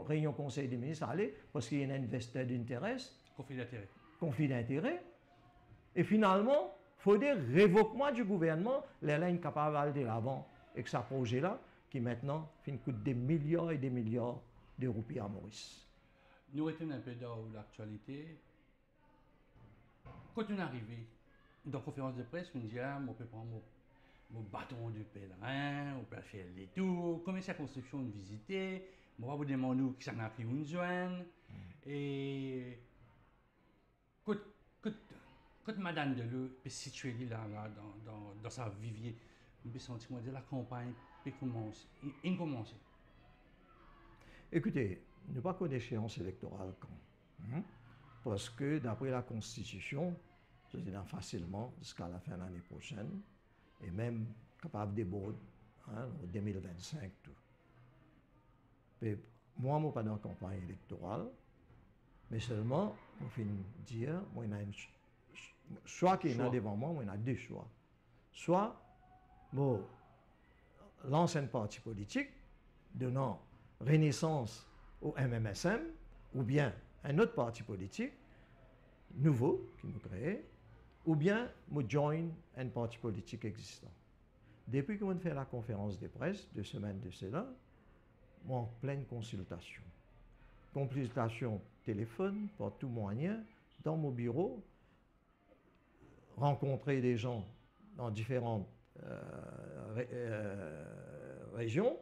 réunion Conseil des ministres, aller, parce qu'il y a un investeur d'intérêt. Conflit d'intérêt. Conflit d'intérêt. Et finalement, il faut dire révoquement du gouvernement, les lignes capables d'aller de l'avant avec ce projet-là, qui maintenant coûte des milliards et des milliards de roupies à Maurice. Nous retournons un peu dans l'actualité. Quand on est arrivé dans la conférence de presse, on dit on peut prendre mon bâton de pèlerin, on peut faire les tours, combien de circonscriptions on visiter, on va vous demander qui s'en a pris une joindre. Et quand Madame Deleu peut situer là dans sa vivier, on peut sentir que la campagne peut commencer. Il commence. Écoutez, nous n'avons pas qu'une échéance électorale quand. Parce que d'après la Constitution, je dis facilement jusqu'à la fin de l'année prochaine, et même capable de déborder en 2025. Tout. Et moi, je ne suis pas dans la campagne électorale, mais seulement, je finis dire, moi, soit qu'il y en a devant moi, il y a deux choix. Soit, je lance un parti politique, donnant renaissance au MMSM, ou bien un autre parti politique nouveau qui nous crée, ou bien je join un parti politique existant. Depuis qu'on fait la conférence de presse, 2 semaines de cela, moi en pleine consultation. Consultation téléphone, par tout moyen, dans mon bureau, rencontrer des gens dans différentes régions,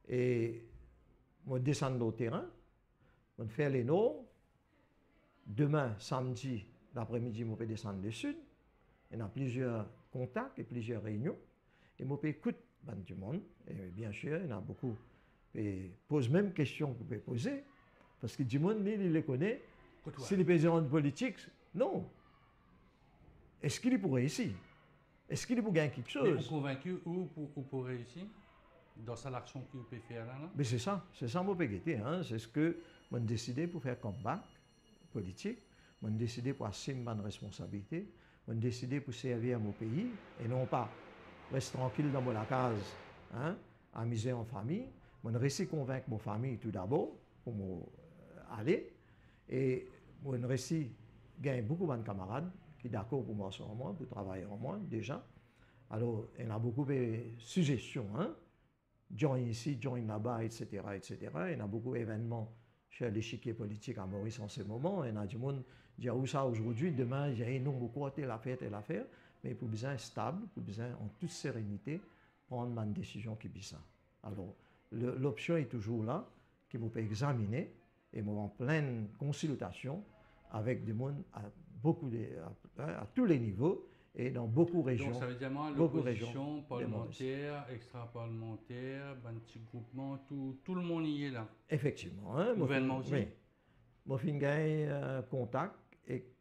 et je descends au terrain, je fais les nord. Demain, samedi, l'après-midi, je peux descendre le sud. Il y a plusieurs contacts et plusieurs réunions. Et je peux écouter du monde. Et bien sûr, il y en a beaucoup qui posent même questions que vous pouvez poser. Parce que du monde, il les connaît. Si les présidents politiques, non. Est-ce qu'il pourrait réussir? Est-ce qu'il pourrait gagner quelque chose? Mais vous convaincu ou pour réussir dans cette action que vous pouvez faire là? Mais c'est ça mon pégueté. Hein? C'est ce que j'ai décidé pour faire comeback politique. J'ai décidé pour assumer ma responsabilité. J'ai décidé pour servir à mon pays et non pas rester tranquille dans la case, hein, amuser en famille. J'ai réussi à convaincre ma famille tout d'abord pour aller. Et j'ai réussi à gagner beaucoup de camarades qui sont d'accord pour moi sur moi, pour travailler en moi déjà. Alors, il y a beaucoup de suggestions. Hein? Join ici, join là-bas, etc., etc. Il y a beaucoup d'événements chez l'échiquier politique à Maurice en ce moment. Il y a du monde qui dit où ça aujourd'hui, demain, il y a un nombre de côtés, l'affaire. Mais pour besoin stable, pour besoin en toute sérénité, prendre une décision qui est ça. Alors, l'option est toujours là, qui vous peut examiner et moi en pleine consultation avec du monde à tous les niveaux et dans beaucoup de régions. Donc ça veut dire l'opposition parlementaire, extra-parlementaire, un petit groupement, tout le monde y est là. Effectivement. Hein, gouvernement aussi. Oui. Moi, j'ai gagné contact avec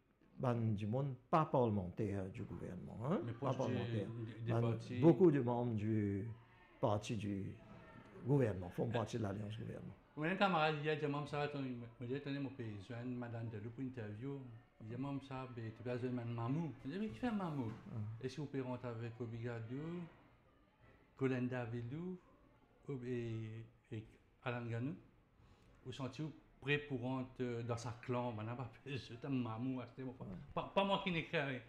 du monde pas parlementaire du gouvernement. Hein, mais pas parlementaire. Des partis... Beaucoup de membres du parti du gouvernement font partie de l'Alliance gouvernement. Un camarade il a dit ça, je dis attendez mon pays, je suis madame de pour interview. Il dit ça, tu as besoin de mamou. Je dis mais qui fait mamou? Est-ce que vous pouvez rentrer avec Obigadou, Colin Davidou et Alan Ganou? Vous sentez-vous prêt pour rentrer dans sa clan? Je suis mamou, pas moi qui n'écris rien.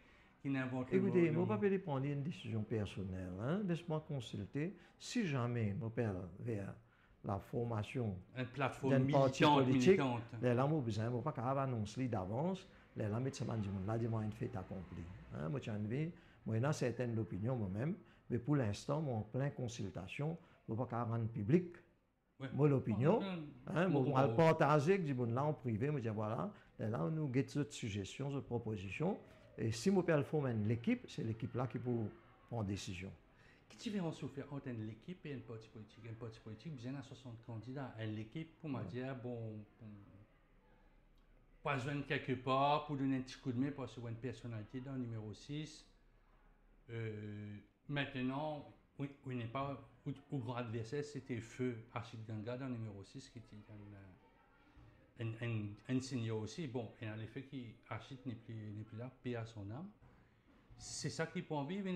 qui n'invente le Écoutez, mot. mon papa il prend une décision personnelle. Hein? Laisse-moi consulter. Si jamais mon père vers la formation Une plateforme d'un parti militante, politique, militante. là, moi, besoin, moi, pas capable d'annoncer d'avance. Là, mettre ça dans le monde, là, dis-moi une fête accomplie. Hein? Moi, tiens, moi, j'ai certaines opinions moi-même, mais pour l'instant, moi, en pleine consultation, moi, pas capable rendre public. Ouais. Moi, l'opinion, hein, Bon, moi, le partager avec du monde là en privé, me dire voilà, là, nous avons d'autres suggestions, d'autres propositions. Et si mon père le forme l'équipe, c'est l'équipe là qui peut prendre décision. Quelle différence vous fait entre l'équipe et un parti politique? Un parti politique, vous avez 60 candidats. L'équipe, pour me dire, bon, pas besoin quelque part pour donner un petit coup de main parce qu'il y a une personnalité dans le numéro 6. Maintenant, on n'est pas au grand adversaire, c'était Feu Archid Ganga dans le numéro 6 qui était un senior aussi. Bon, et en effet, Archid n'est plus là, paix à son âme. C'est ça qui peut en vivre,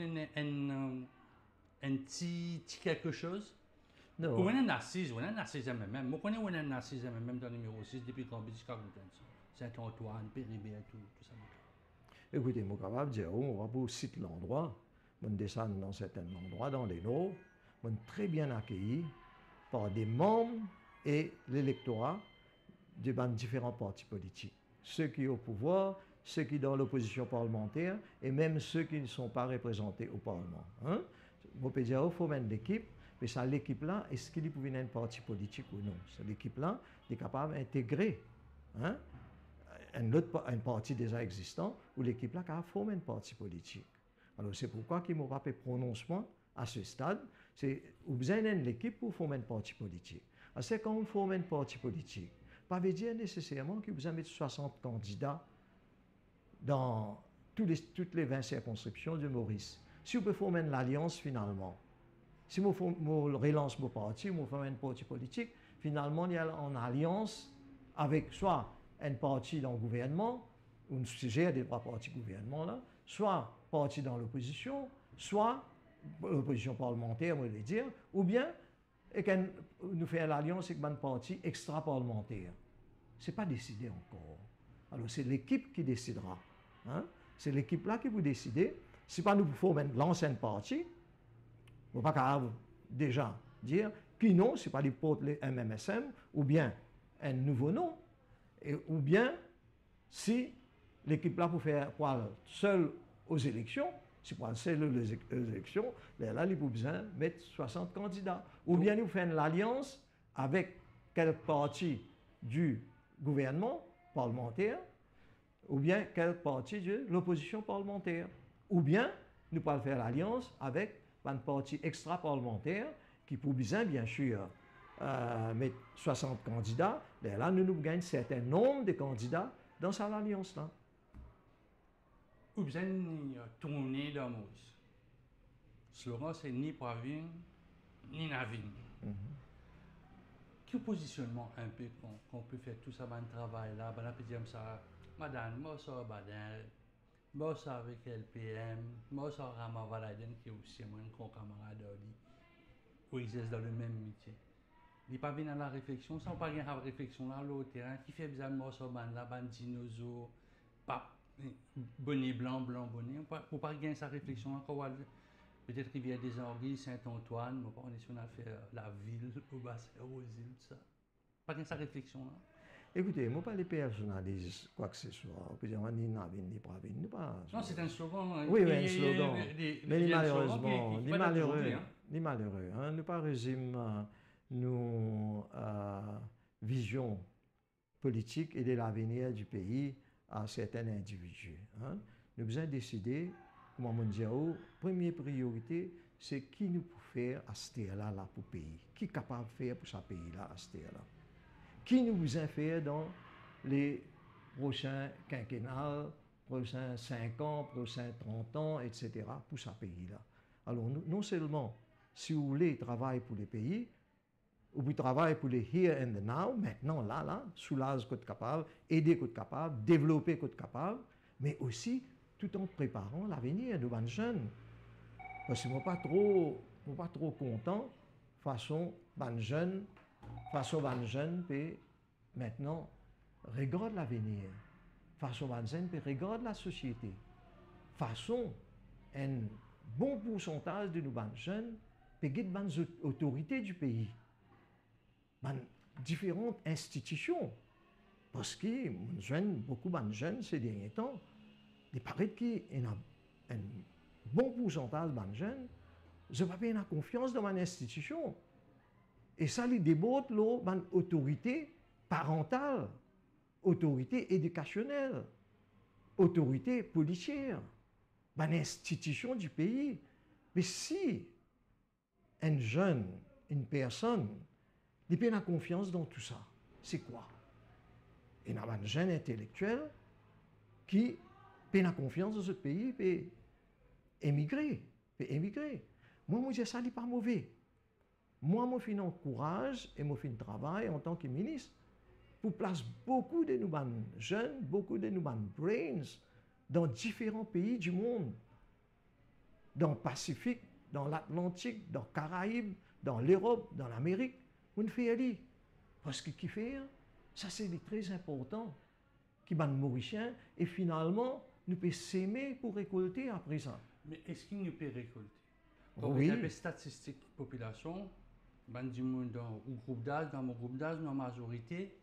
un petit quelque chose. Non. On a un narcisse même. Moi, je connais un narcisse même dans le numéro 6 depuis qu'on dit Saint-Antoine, Péribert, tout ça. Écoutez, je suis capable de dire, on va pour citer l'endroit, on descend dans certains endroits, dans les Nord, on est très bien accueilli par des membres et l'électorat de différents partis politiques. Ceux qui sont au pouvoir, ceux qui sont dans l'opposition parlementaire et même ceux qui ne sont pas représentés au Parlement. Hein? On peut dire, il faut mettre l'équipe, mais ça, l'équipe-là, est-ce qu'il peut venir un parti politique ou non? L'équipe-là est capable d'intégrer hein, un parti déjà existant ou l'équipe-là qui a formé un parti politique. Alors, c'est pourquoi qu'il m'aura fait prononcement à ce stade, c'est vous besoin d'une équipe pour former un parti politique. C'est quand on forme un parti politique, pas veut dire nécessairement qu'il vous a mis 60 candidats dans toutes les 20 circonscriptions de Maurice. Si vous pouvez former une alliance finalement, si vous relance mon parti, vous formez un parti politique, finalement, il y a en alliance avec soit un parti dans le gouvernement, ou gère des trois partis gouvernement là, soit parti dans l'opposition, soit l'opposition parlementaire, on va dire, ou bien et nous faisons l'alliance avec un parti extra-parlementaire. Ce n'est pas décidé encore. Alors c'est l'équipe qui décidera. Hein? C'est l'équipe-là qui vous décide. Si pas nous formons l'ancienne parti, on ne va pas déjà dire qui non, c'est pas du porte les MMSM, ou bien un nouveau nom, ou bien si l'équipe-là pour faire quoi seule aux élections, si pour seul aux élections, là, il faut besoin de mettre 60 candidats. Ou bien nous faisons l'alliance avec quel parti du gouvernement parlementaire, ou bien quel parti de l'opposition parlementaire. Ou bien nous pouvons faire l'alliance avec un parti extra-parlementaire qui peut bien sûr, mettre 60 candidats. Là, nous gagnons un certain nombre de candidats dans cette alliance-là. Vous avez tourné dans Maurice. Le slogan, c'est ni Pravin, ni Navin. Quel positionnement un peu qu'on peut faire tout ça, un travail là, on peut dire ça, madame, moi ça, Badin, moi ça avec LPM, moi ça Rama Valaiden qui est aussi mon camarade qui exerce dans le même métier. Il n'est pas venu à la réflexion, sans pas avoir réflexion là, l'autre terrain, qui fait bizarre, moi ça, là, dinosaure, pas bonnet blanc, bonnet, pour pas gagner sa réflexion encore. Peut-être Rivière des Anguilles, Saint-Antoine, on est sur la ville, au bassin, aux îles, tout ça. Pas gagner sa réflexion là. Écoutez, moi pas les personnaliser quoi que ce soit. On peut dire ni Navin, ni Pravin, ni pas. Non, c'est un slogan. Oui, oui, un slogan. Mais malheureusement, ni malheureux. Hein. Nous pas résume nos visions politiques et de l'avenir du pays à certains individus. Hein. Nous devons décider, comment on dit, première priorité, c'est qui nous peut faire à ce là pour le pays. Qui est capable de faire pour ce pays-là à ce là. Qui nous besoin faire dans les prochains quinquennats, prochains 5 ans, prochains 30 ans, etc. pour ce pays-là. Alors, non seulement, si vous voulez travailler pour les pays, ou vous travaillez pour les here and the now, maintenant, là, soulager ce que vous êtes capable, aider ce que vous êtes capable, développer ce que vous êtes capable, mais aussi tout en préparant l'avenir de nos jeunes. Parce que je ne suis pas trop content façon les jeunes, puis maintenant, regarde l'avenir. Façon les jeunes, puis regarde la société. façon, un bon pourcentage de nos jeunes payent les autorités du pays, différentes institutions. Parce que beaucoup de jeunes ces derniers temps, il paraît qu'il y a un bon pourcentage de jeunes je n'ai pas bien confiance dans mon institution. Et ça, les débats, l'autorité parentale, autorité éducationnelle, autorité policière, l'institution du pays. Mais si un jeune, une personne, n'a pas confiance dans tout ça, c'est quoi? Il y a un jeune intellectuel qui n'a pas confiance dans ce pays, peut émigrer. Moi, je dis ça, n'est pas mauvais. Moi, je fais un courage et je fais un travail en tant que ministre pour placer beaucoup de nos jeunes, beaucoup de nos brains dans différents pays du monde. Dans le Pacifique, dans l'Atlantique, dans les Caraïbes, dans l'Europe, dans l'Amérique. On fait aller. Parce que qui fait, ça c'est très important. Qui est mauricien et finalement, nous pouvons s'aimer pour récolter après ça. Mais est-ce qu'il nous peut récolter? Quand Oui. vous avez statistiques population, dans le groupe d'âge, dans mon groupe d'âge, dans la majorité,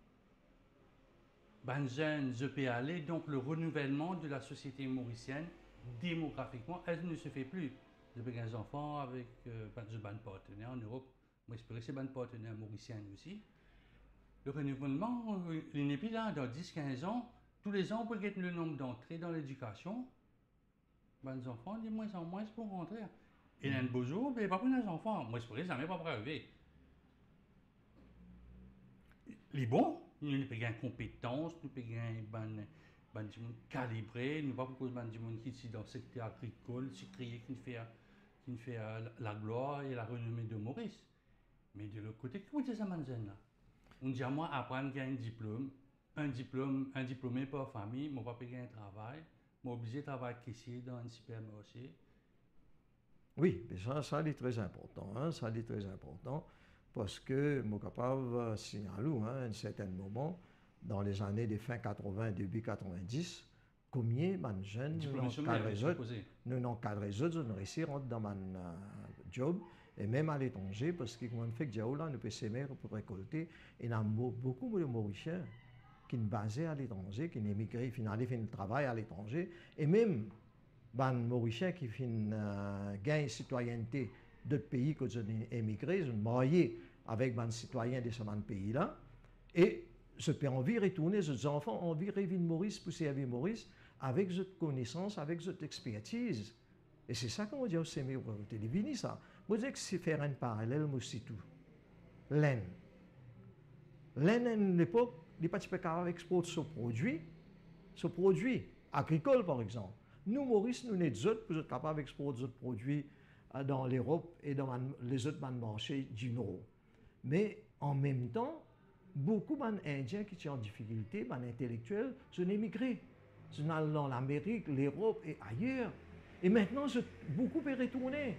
les jeunes, je peux aller, donc le renouvellement de la société mauricienne, démographiquement, elle ne se fait plus. Je peux des enfants avec des partenaires en Europe, moi j'espère que c'est des partenaires mauriciens aussi. Le renouvellement, il n'est plus là, dans 10-15 ans, tous les ans, pour gagner le nombre d'entrées dans l'éducation, les enfants, de moins en moins pour rentrer. Et un beau jour, mais pas pour les enfants. Moi, je pourrais jamais pas arriver. Les bons, nous ne gagner compétences, nous gagner calibré, nous pas beaucoup de gens qui sont dans le secteur agricole, qui créent, qui fait la gloire et la renommée de Maurice. Mais de l'autre côté, comment est-ce que ça là? On dit à moi, apprendre à gagner un diplômé par famille, je ne vais pas payer un travail, je suis obligé de travailler caissier dans un supermarché. Oui, mais ça c'est très important. Ça c'est très important parce que je suis capable de signaler à un certain moment, dans les années des fin 80, début 90, combien de jeunes nous n'ont cadré autres, nous réussi à rentrer dans mon job, et même à l'étranger, parce que comme on fait que là, nous pouvons s'aimer pour récolter, et il y a beaucoup de Mauriciens qui sont basés à l'étranger, qui ont émigré, finalement, fait le travail à l'étranger, et même les Mauriciens qui gagnent la citoyenneté d'autres pays que ont émigré, ils sont mariés avec les citoyens de ce pays-là, et je peux envie de retourner, les enfants ont envie de revivre Maurice, pousser à vivre Maurice, avec cette connaissance, avec cette expertise. Et c'est ça qu'on dit au CME pour téléviser ça. Moi, je dis que c'est faire un parallèle, moi aussi tout. Laine. Laine, à l'époque, il n'est pas capable d'exporter ce produit agricole, par exemple. Nous, Maurice, nous sommes autres pour être capables d'exporter ce produit dans l'Europe et dans les autres marchés du Nord. Mais en même temps, beaucoup d'Indiens qui sont en difficulté, d'intellectuels, sont émigrés. Ils sont allés dans l'Amérique, l'Europe et ailleurs. Et maintenant, beaucoup peuvent retourner.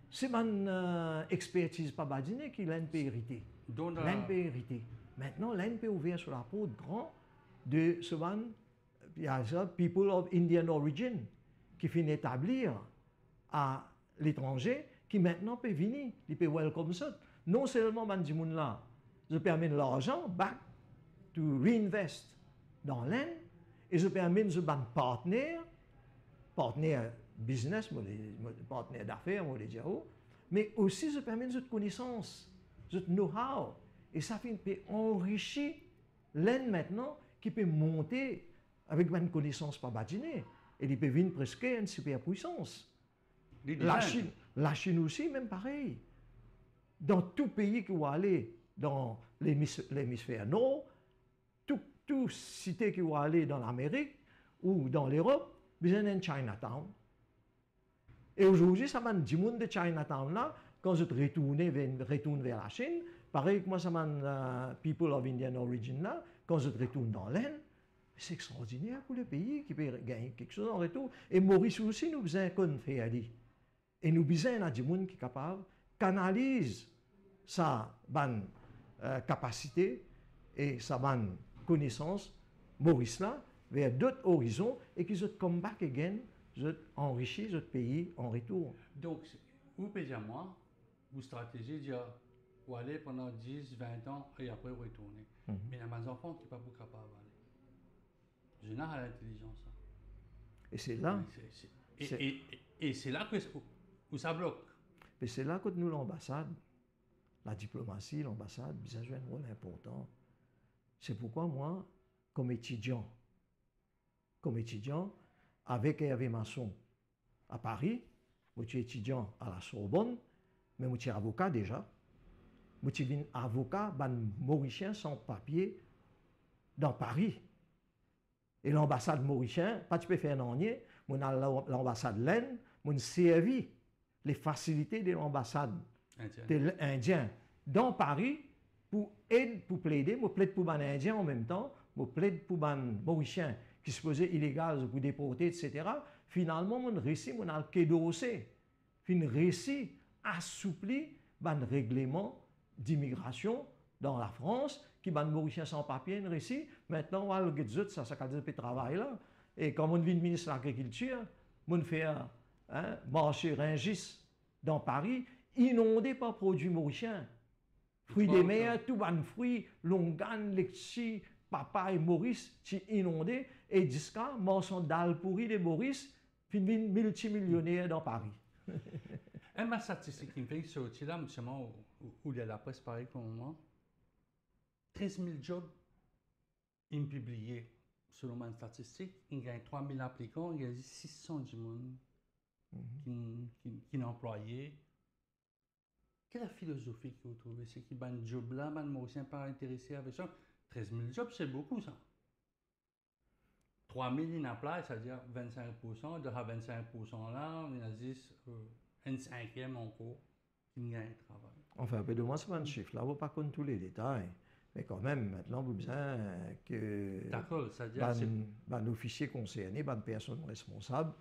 C'est mon expertise pas badinée qui l'un peut hériter. L'un peut hériter. Maintenant, l'un peut ouvrir sur la porte grand de ce people of Indian origin qui finit établir à l'étranger, qui maintenant peut venir, ils peuvent welcome ça. Non seulement ces gens-là, je permets l'argent back to reinvest dans l'Inde, et je permets de partenaires business, partenaires d'affaires, mais aussi je permets de connaissance, de know-how, et ça peut enrichir l'Inde maintenant qui peut monter avec une connaissance pas badinée, et il peut venir presque une superpuissance. La Chine aussi, même pareil. Dans tout pays qui va aller dans l'hémisphère nord, tout cité qui va aller dans l'Amérique ou dans l'Europe, besoin d'un Chinatown. Et aujourd'hui, ça m'a dit monde de Chinatown là, quand je retourne vers la Chine, pareil que moi, ça m'a people of Indian origin là, quand je retourne dans l'Inde, c'est extraordinaire pour le pays qui peut gagner quelque chose en retour. Et Maurice aussi, nous besoin qu'on fait aller. Et nous besoin d'un monde qui est capable canalise sa bonne capacité et sa bonne connaissance, Maurice là, vers d'autres horizons et qui se come back again vous enrichissez votre pays en retour. Donc, vous pouvez dire moi, vous stratégie dire, vous aller pendant 10, 20 ans et après vous retourner. Mais il y a mes enfants qui ne sont pas capables d'aller. Je n'ai pas l'intelligence. Et c'est là. Et c'est là que où ça bloque. Et c'est là que nous, l'ambassade, la diplomatie, l'ambassade, ça joue un rôle important. C'est pourquoi moi, comme étudiant, avec Hervé Masson à Paris, je suis étudiant à la Sorbonne, mais je suis avocat déjà. Je suis avocat mauricien sans papier dans Paris. Et l'ambassade mauricienne, pas tu peux faire non rien, on a l'ambassade laine, on servi les facilités de l'ambassade indienne dans Paris pour aider, pour plaider, je plaide pour les Indiens en même temps, je plaide pour les Mauriciens qui se faisaient illégaux pour déporter, etc. Finalement, on réussit, on a le kédossé, on réussit à assouplir le règlement d'immigration dans la France, qui ban Mauriciens sans papier, réussi. Maintenant, on va le dire, ça a fait travail là. Et comme on vient ministre de l'Agriculture, on fait un marché Rungis dans Paris, inondé par produits mauriciens. Fruits des mers, tout ban fruits, longan, lexi, papaye, Maurice, c'est inondé. Et jusqu'à marchand d'al pourri de Maurice, puis multimillionnaire dans Paris. Et ma statistique qui me fait sortir là, justement, où il y a la presse pareil pour le moment, 13 000 jobs ils publiés. Selon ma statistique, il y a 3 000 applicants, il y a 600 qui sont employés. Quelle est la philosophie que vous trouvez? C'est qui ban job là, ban Mauricien pas intéressé avec ça? 13 000 jobs, c'est beaucoup ça. 3 000 in apply, c'est-à-dire 25%, de la 25% là, on a 10, un cinquième encore qui gagne travail. Enfin, de moi, c'est un chiffre là, on ne va pas connaître tous les détails. Mais quand même, maintenant, vous avez besoin que l'officier concerné, la personne responsable,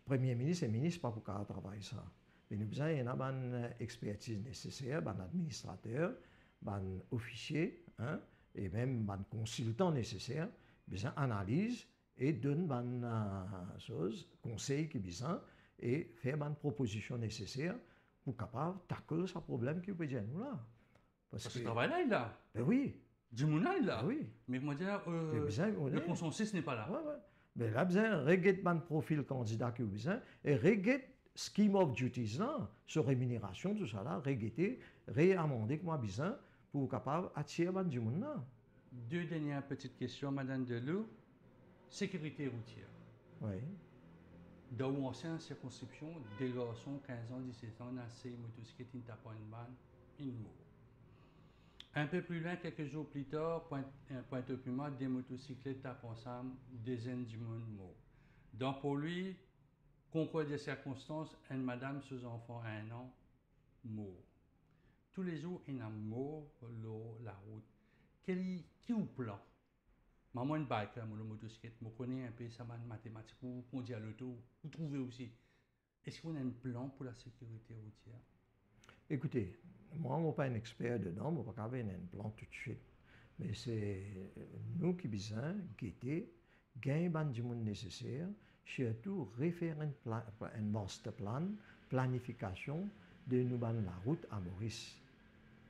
Premier ministre et ministre, pas pour qu'elle travaille ça. Mais nous avons besoin d'une expertise nécessaire, d'un administrateur, d'un officier, hein, et même d'un consultant nécessaire, besoin analyse et donne des choses, conseils qui besoin et faire des propositions nécessaires pour capable tacler ce problème qui peut dire nous là. Parce que le travail là, il est là. Ben oui. Du monde là, il est là. Ben oui. Mais moi, dire, le consensus n'est pas là. Ouais, ouais. Mais là, besoin regarder le profil candidat que vous besoin et regarder scheme of duties là, sur rémunération, tout ça là, regarder, réamender que moi besoin pour capable attirer du monde là. Deux dernières petites questions, Madame Delou. Sécurité routière. Oui. Dans une ancienne circonscription, des garçons 15 ans, 17 ans, naissent motocyclette, ils tapent une vanne, ils mourent. Un peu plus loin, quelques jours plus tard, Pointe-au-Puma, des motocyclettes tapent ensemble, dizaines du monde mort. Donc pour lui, concours des circonstances, une madame sous enfant à 1 an mort. Tous les jours, il y a mort sur la route. Qui ou plan? Maman, une biker, mon motocyclette, je connais un peu ça, mathématiques, vous conduisez à l'auto, vous trouvez aussi. Est-ce qu'on a un plan pour la sécurité routière? Écoutez, moi, je ne suis pas un expert dedans, je ne peux pas avoir un plan tout de suite. Mais c'est nous qui besoin guetter, gagner du monde nécessaire, surtout refaire un master plan, planification de nous la route à Maurice.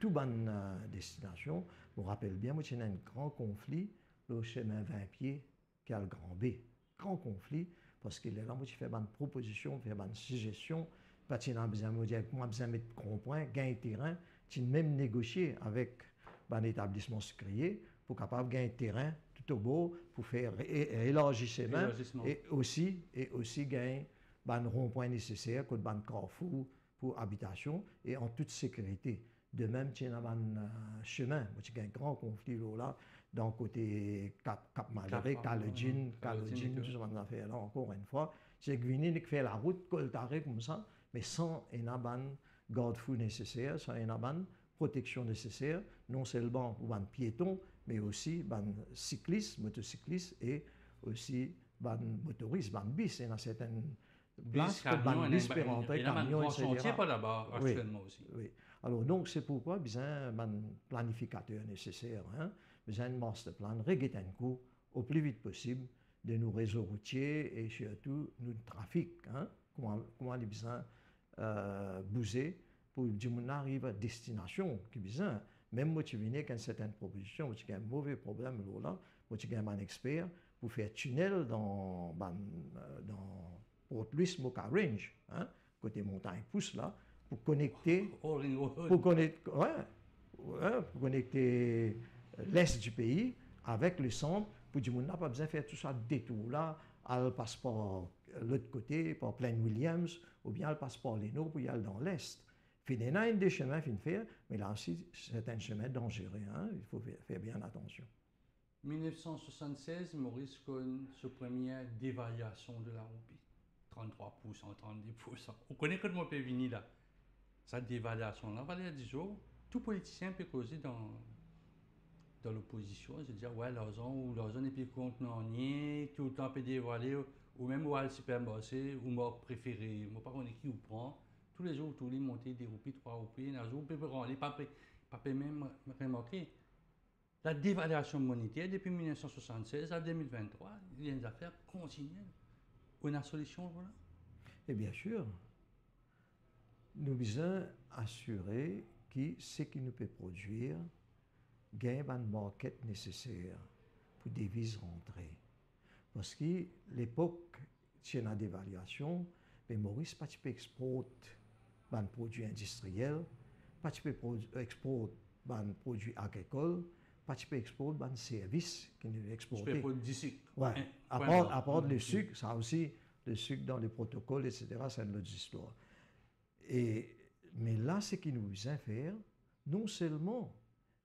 Tout bonne destination, je me rappelle bien, il y a un grand conflit, le chemin 20 pieds, qui a le grand B. Grand conflit, parce qu'il est là, moi, je fais une proposition, je fais une suggestion, parce qu'il a besoin de dire, moi, besoin de mettre rond-point, gagner terrain, tu même négocier avec un établissement sucrier pour capable gagner terrain tout au beau, pour faire élargissement et aussi gagner un rond-point nécessaire, comme un carrefour pour habitation et en toute sécurité. De même, tu as un chemin, il y a un grand conflit là, dans le côté Cap-Malgré, Caledine, tout ce affaire là, encore une fois. C'est que Guinée qui fait la route, coltaré comme ça, mais sans une garde-fou nécessaire, sans une protection nécessaire, non seulement pour les piétons, mais aussi les cyclistes, motocyclistes et aussi les motoristes, les bis. Il y a certaines places, bis per rentrer, camions, etc. Il y a pas là-bas actuellement aussi. Oui. Alors, donc, c'est pourquoi il y a un planificateur nécessaire, hein, besoin de master plan, regarder un coup, au plus vite possible, de nos réseaux routiers et surtout notre trafic. Hein? Comment les besoins bouger pour que on arrive à destination qui besoin. Même moi, tu viens avec certaines propositions, tu as un mauvais problème là, moi, tu as un expert pour faire tunnel dans Port-Louis, Mocha Range, hein? Côté montagne pousse là, pour connecter, pour connecter l'est du pays avec le centre, pour dire qu'on n'a pas besoin de faire tout ça détour là, elle passe par l'autre côté, par Plaine Williams, ou bien elle passe par Leno pour y aller dans l'est. Finalement, il y a des chemins fin de faire, mais là aussi, c'est un chemin dangereux, hein? Il faut faire bien attention. 1976, Maurice connaît sa première dévaluation de la roupie. 33%, 32%. On connaît que mon pays là. Cette dévaluation-là, il y a 10 jours, tout politicien peut causer dans l'opposition, je veux dire, ouais, l'argent n'est plus compte non rien, tout le temps peut dévaluer, ou même où aller supermarché, ou moi préféré, moi pas connais qui ou prend, tous les jours, tous les monter des roupies, 3 roupies, un jour, on peut rendre, pas même remarquer. La dévaluation monétaire depuis 1976 à 2023, il y a des affaires continuelles. On a une solution, voilà? Et bien sûr, nous devons assurer que ce qui nous peut produire gagne un market nécessaire pour des devises rentrer. Parce que l'époque, si on a des dévaluation, mais Maurice, pas tu peux exporter un produit industriel, pas tu peux exporter un produit agricole, pas tu peux exporter un service qui nous exporte. Tu peux du sucre. Ouais. À part le sucre, ça aussi, le sucre dans les protocoles, etc., c'est une autre histoire. Mais là, ce qu'il nous vient faire, non seulement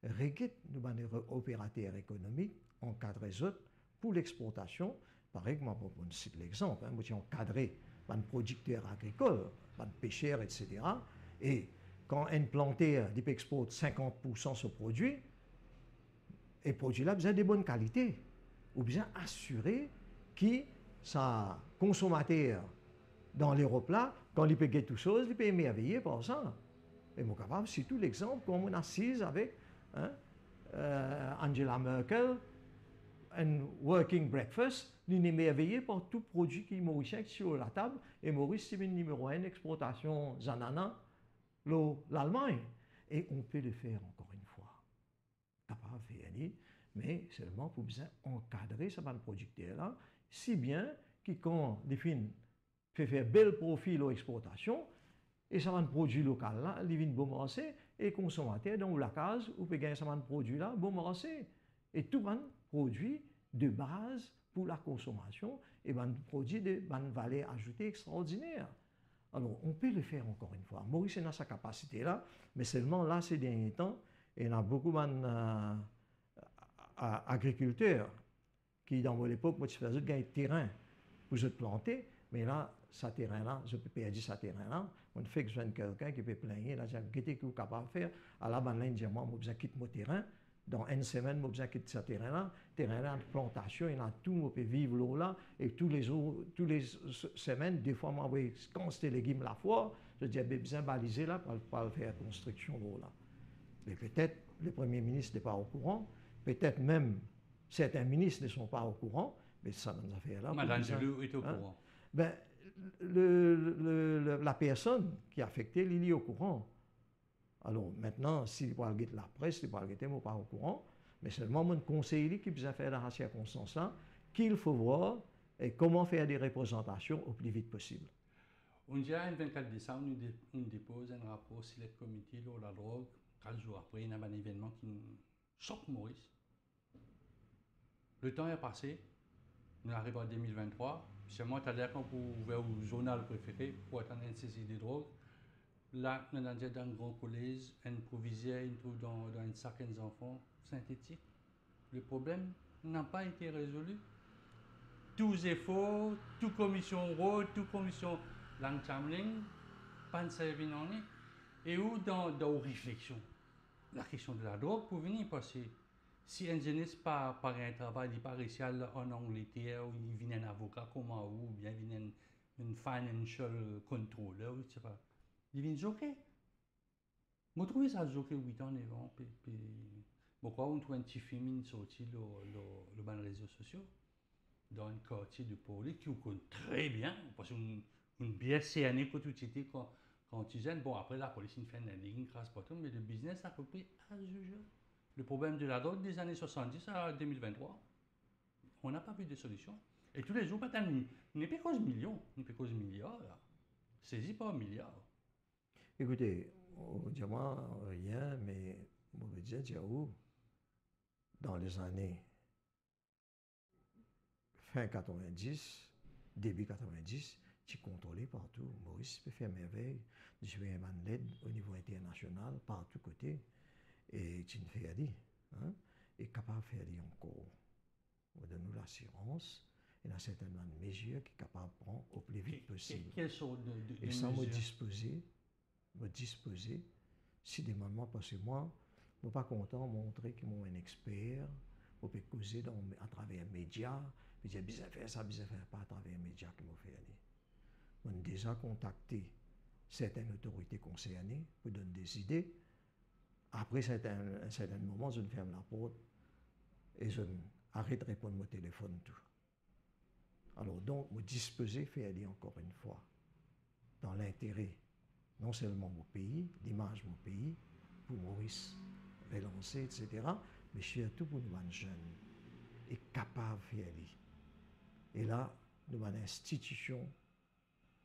régler nos opérateurs économiques, encadrer les autres pour l'exportation. Par exemple, on cite l'exemple, hein, moi, encadré un producteur agricole, un pêcheur, etc. Et quand un planteur exporte 50% de ce produit, et le produit-là a besoin de bonnes qualités, ou bien assurer que sa consommateur dans l'Europe là, quand il peut gagner tout chose, il peut émerveiller par ça. Et moi, capable, c'est tout l'exemple, comme on assise avec hein, Angela Merkel, un working breakfast, il est émerveillé par tout produit qui est mauricien sur la table. Et Maurice, c'est le numéro 1 exportation d'ananas, l'Allemagne. Et on peut le faire encore une fois. Capable de faire, mais seulement pour bien encadrer ce producteur-là, si bien que quand les filles fait faire bel profil aux exportations, et ça va un produit local là, il vient bon marché, et les consommateurs dans la case, ou peut gagner ça un produit là, bon marché. Et tout un produit de base pour la consommation, et un produit de valeur ajoutée extraordinaire. Alors, on peut le faire encore une fois. Maurice a sa capacité là, mais seulement là, ces derniers temps, il y a beaucoup d'agriculteurs qui, dans mon époque, moi, je faisais gagner terrain pour se planter, mais là, ce terrain-là, je peux perdre ce terrain-là. On fait que je viens quelqu'un qui peut plaigner, là, j'ai qu'est-ce que vous capable de faire. À la base, je moi, je quitte mon terrain. Dans une semaine, je quitte ce terrain-là. Terrain-là, plantation, il y a tout, on peut vivre là. Et tous les semaines, des fois, quand c'était légumes la fois, je dis, j'ai besoin de baliser là pour faire construction là. Mais peut-être le Premier ministre n'est pas au courant, peut-être même certains ministres ne sont pas au courant, mais ça dans affaires-là. Madame Gelou est au courant. Ben, la personne qui est affectée, il est au courant. Alors maintenant, s'il va guetter la presse, il va guetter, moi pas au courant, mais seulement mon conseiller qui peut faire dans ces circonstances-là, qu'il faut voir et comment faire des représentations au plus vite possible. On dirait le 24 décembre, on dépose un rapport sur le comité de la drogue. 4 jours après, il y a un événement qui nous choque Maurice. Le temps est passé, on arrive en 2023. C'est moi, tu as l'air qu'on peut ouvrir au journal préféré pour attendre une saisie de drogue. Là, on a dans un grand collège, un proviseur, il trouve dans un sac des enfants synthétiques. Le problème n'a pas été résolu. Tous efforts, toute commission Rhodes, toute commission Lang-Chamling, pas de service en est. Et où dans réflexion, la question de la drogue pour venir passer. Si un jeunesse par un travail, il n'est pas réussi en Angleterre, ou il vient un avocat comme moi, ou bien il vient un financial controller, je sais pas. Il vient joker. Je trouve ça joker 8 ans avant. Pourquoi on trouve un petit film sorti sur les réseaux sociaux? dans un quartier de Pauli qui vous connaît très bien, parce qu'une BSC année quand tu étais quand tu jeune. Bon, après la police fait une ligne, grâce pas tout, mais le business a repris à usual. Le problème de la drogue des années 70 à 2023, on n'a pas vu de solution. Et tous les jours, n'est pas cause millions, n'est pas cause milliards, là. Saisi pas milliards. Écoutez, on dit moi rien, mais on veut dire, Diaou, dans les années fin 90, début 90, tu contrôlais partout. Maurice peut faire merveille, je fais un l'aide au niveau international, partout côté, et tu ne fais rien. Hein? Et capable de faire encore. On donne nous l'assurance, et il y a certainement une mesure qui est capable de prendre au plus vite possible. Quelle sorte de et ça mesure? me disposer, si des moments, parce que moi, je ne suis pas content de montrer que je suis un expert, je peux causer à travers les médias, je dis bien faire ça, bien faire pas à travers les médias qui m'ont fait aller. On a déjà contacté certaines autorités concernées pour donner des idées. Après un certain moment, je ferme la porte et je arrête de répondre au téléphone tout. Alors donc, je disposé faire aller encore une fois dans l'intérêt non seulement mon pays, l'image de mon pays, pour Maurice relancer, etc., mais surtout pour nous jeunes et capables de faire aller. Et là, nous avons une institution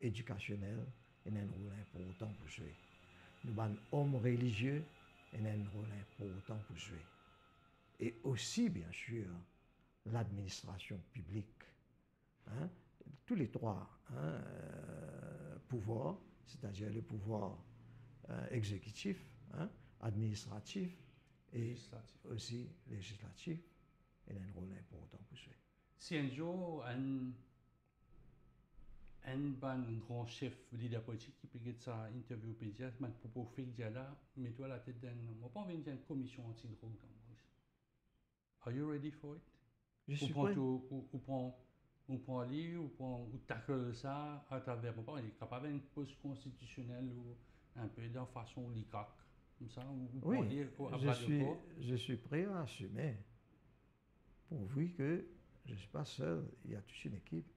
éducationnelle et un rôle important pour jouer. Nous avons un homme religieux et un rôle important pour jouer. Et aussi, bien sûr, l'administration publique. Hein? Tous les trois pouvoirs, c'est-à-dire le pouvoir exécutif, administratif et aussi législatif, et un rôle important pour jouer. Si un jour, un grand chef leader politique qui peut faire sa interview peut dire, man pour faire dire là, mets-toi à la tête on pas envie d'une commission anti-drogue dans Maurice. Are you ready for it? Je suis prêt. On prend un livre, on tacle ça à travers, il est capable d'une poste constitutionnelle ou un peu d'une façon licac, comme ça, ou oui, je suis prêt à assumer, pourvu que je ne suis pas seul, il y a toute une équipe,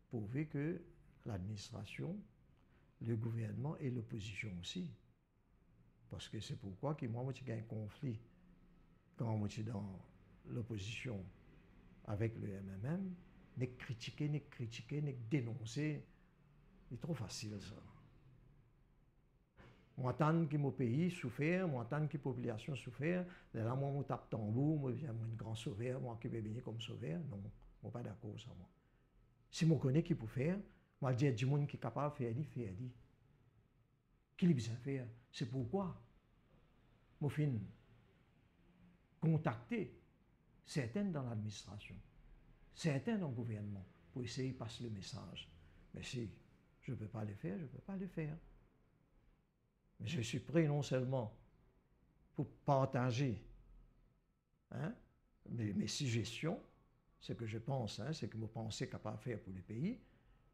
pourvu que l'administration, le gouvernement et l'opposition aussi. Parce que c'est pourquoi que moi, j'ai un conflit quand je suis dans l'opposition avec le MMM, ni critiquer, ni dénoncer. C'est trop facile ça. Moi, tant que mon pays souffert, moi, tant que la population souffert, là, moi, je tape tambour, moi, je suis un grand sauveur, moi, qui vais venir comme sauveur. Non, je ne suis pas d'accord avec ça, moi. Si je connais qui peut faire, moi, je dis à du monde qui est capable de faire, il fait. Qui est besoin de faire? C'est pourquoi je finis contacter certains dans l'administration, certains dans le gouvernement, pour essayer de passer le message. Mais si je ne peux pas le faire, je ne peux pas le faire. Mais je suis prêt non seulement pour partager mes suggestions, ce que je pense, ce que je pensais capable de faire pour le pays,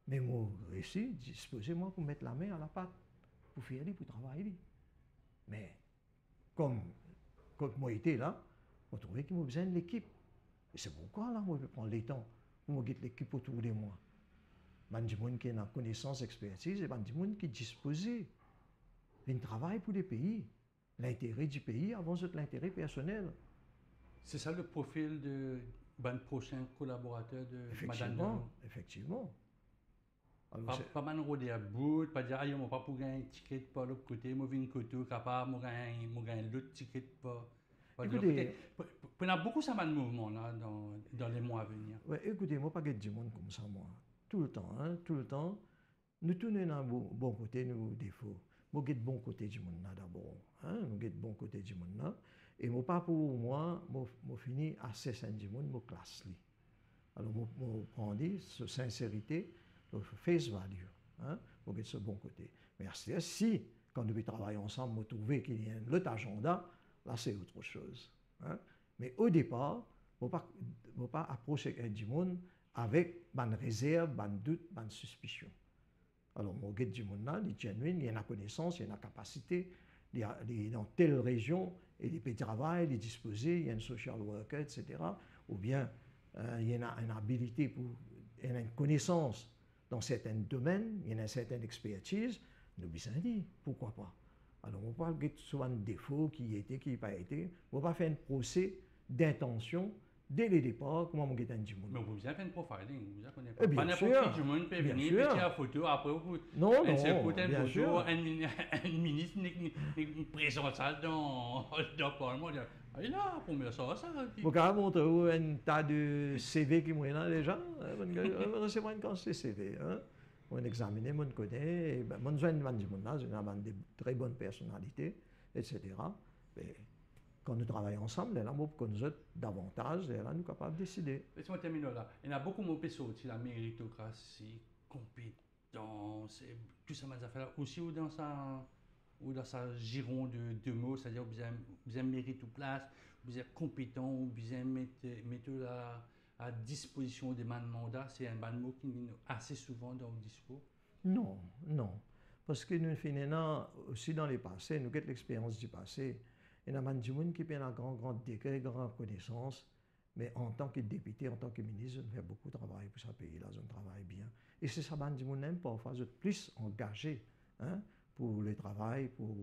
mais moi aussi disposé moi pour mettre la main à la pâte, pour faire pour travailler. Mais comme moi j'étais là, je trouvais qu'il me besoin de l'équipe. Et c'est pourquoi là, moi je prends le temps pour me mettre l'équipe autour de moi. Il y a des gens qui ont connaissance, expertise, et il y a des gens qui sont disposés. Ils travaillent pour le pays. L'intérêt du pays avant l'intérêt personnel. C'est ça le profil de prochain collaborateur de Madame. Effectivement. Alors, pas mal rodé à bout, pas dire, je ne pas pour gagner un ticket par l'autre côté, je viens côté capable, je gagne l'autre ticket pas. Écoutez, il y a beaucoup de mouvements là dans les mois à venir. Ouais, écoutez, moi pas du monde comme ça moi. Tout le temps, nous tournons dans le bon côté, nous défauts. Moi j'ai le bon côté du monde d'abord, nous j'ai le bon côté du monde là. Et moi pas pour moi, moi fini assez sain du monde, moi classe li. Alors moi prends ce sincérité, le face value, moi j'ai ce bon côté. Mais si quand nous travaillons ensemble, nous trouvons qu'il y a un autre agenda, là c'est autre chose. Mais au départ, je ne pas approcher du monde avec une réserve, un doute, une suspicion. Alors, mon guide du monde là, il est genuine, il y a la connaissance, il y a la capacité, il est dans telle région, il peut travailler, il est disposé, il y a un social worker, etc. Ou bien, il y en a une habilité, il y a une connaissance dans certains domaines, il y a une certaine expertise, nous bisons dit, pourquoi pas. Alors, on parle de souvent de défauts qui étaient, qui n'ont pas été. On ne va pas faire un procès d'intention dès le départ, comment on gagne du monde. Mais vous avez fait un profiling, vous avez connaissez pas. Bien Pas n'importe sûr, qui du monde peut bien venir, sûr. péter la photo, après vous Non, non, une bien photo, sûr. un ministre nous présente ça dans le Parlement. Ah, il a pour me ça. Vous pouvez montrer un tas de CV qui sont là déjà. On recevoir une quantité de CV. On examine, on connaît. On a de très bonnes personnalités, etc. Mais quand nous travaillons ensemble, là, on peut nous davantage, et là, nous sommes capables de décider. Laissez-moi terminer là. Il y a beaucoup de mots aussi, la méritocratie, compétence, et tout ça, mais affaires aussi ou dans sa giron de deux mots, c'est-à-dire vous avez mérite ou place, vous êtes compétent, vous avez mettre à disposition des mandats, c'est un mot qui vient assez souvent dans le discours. Non, non. Parce que nous finissons aussi dans le passé, nous avons l'expérience du passé. Il y a des gens qui ont un grand degré, grande connaissance, mais en tant que député, en tant que ministre, je fais beaucoup de travail pour ce pays-là, je travaille bien. Et c'est ça, les gens même parfois, je suis plus engagé pour le travail, pour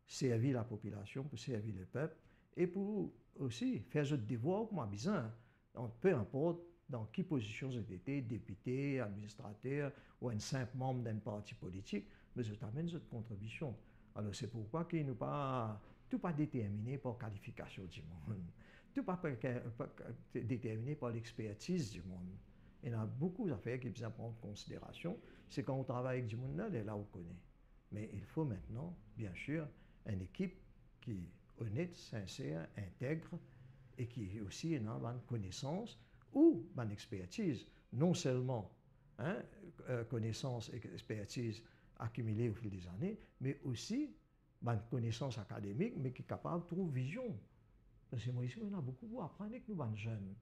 servir la population, pour servir le peuple, et pour aussi faire ce devoir comme besoin. Donc, peu importe dans quelle position j'étais, député, administrateur ou un simple membre d'un parti politique, mais je t'amène cette contribution. Alors c'est pourquoi qu'il n'est pas tout pas déterminé par qualification du monde, tout pas déterminé par l'expertise du monde. Il y a beaucoup d'affaires qui besoin prendre en considération. C'est quand on travaille avec du monde là, on connaît. Mais il faut maintenant, bien sûr, une équipe qui est honnête, sincère, intègre et qui aussi a une bonne connaissance ou bonne expertise. Non seulement connaissance et expertise accumulée au fil des années, mais aussi bonne connaissance académique, mais qui est capable de trouver vision. Parce que moi ici, on a beaucoup à apprendre avec nous, les jeunes.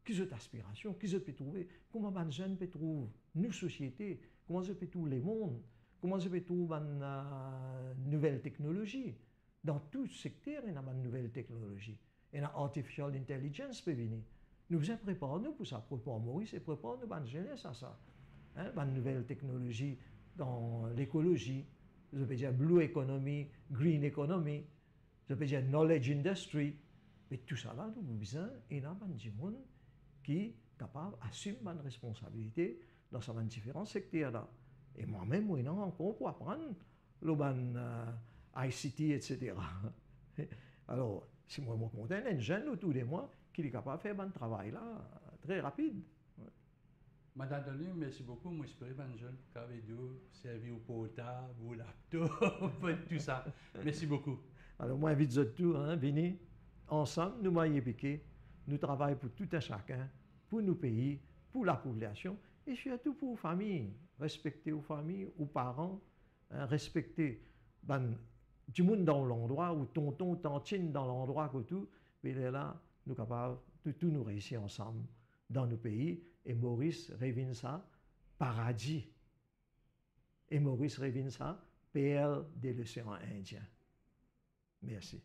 Qui ont aspiration, qui peut trouver, comment les jeunes peuvent trouver nos sociétés, comment ils peuvent trouver les mondes, comment ils peuvent trouver une nouvelle technologie. Dans tout secteur, il y a une nouvelle technologie. Il y a artificial intelligence peut venir. Nous devons préparer-nous pour ça. Préparer Maurice et préparer nous, bonne jeunesse à ça. Une nouvelle technologie dans l'écologie. Je peux dire blue economy, green economy. Je peux dire knowledge industry. Mais tout ça là, nous avons besoin d'un monde qui est capable d'assumer une responsabilité dans ces différents secteurs là. Et moi-même, je suis encore pour apprendre le ICT, etc. Alors, si moi, je suis un jeune autour de moi qui est capable de faire un travail là, très rapide. Madame Denis, merci beaucoup. Moi, j'espère que les jeunes pour servir au portable, au laptop, tout ça. Merci beaucoup. Alors, moi, j'invite tout, venez ensemble, nous moyens piqués, nous travaillons pour tout un chacun, pour nos pays, pour la population et surtout pour les familles. Respecter aux familles, aux parents, respecter du monde dans l'endroit, ou tonton, tantine dans l'endroit que tout, mais là, nous sommes capables de tout nous réussir ensemble dans nos pays. Et Maurice révine ça, paradis. Et Maurice révine ça, PL de l'océan Indien. Merci.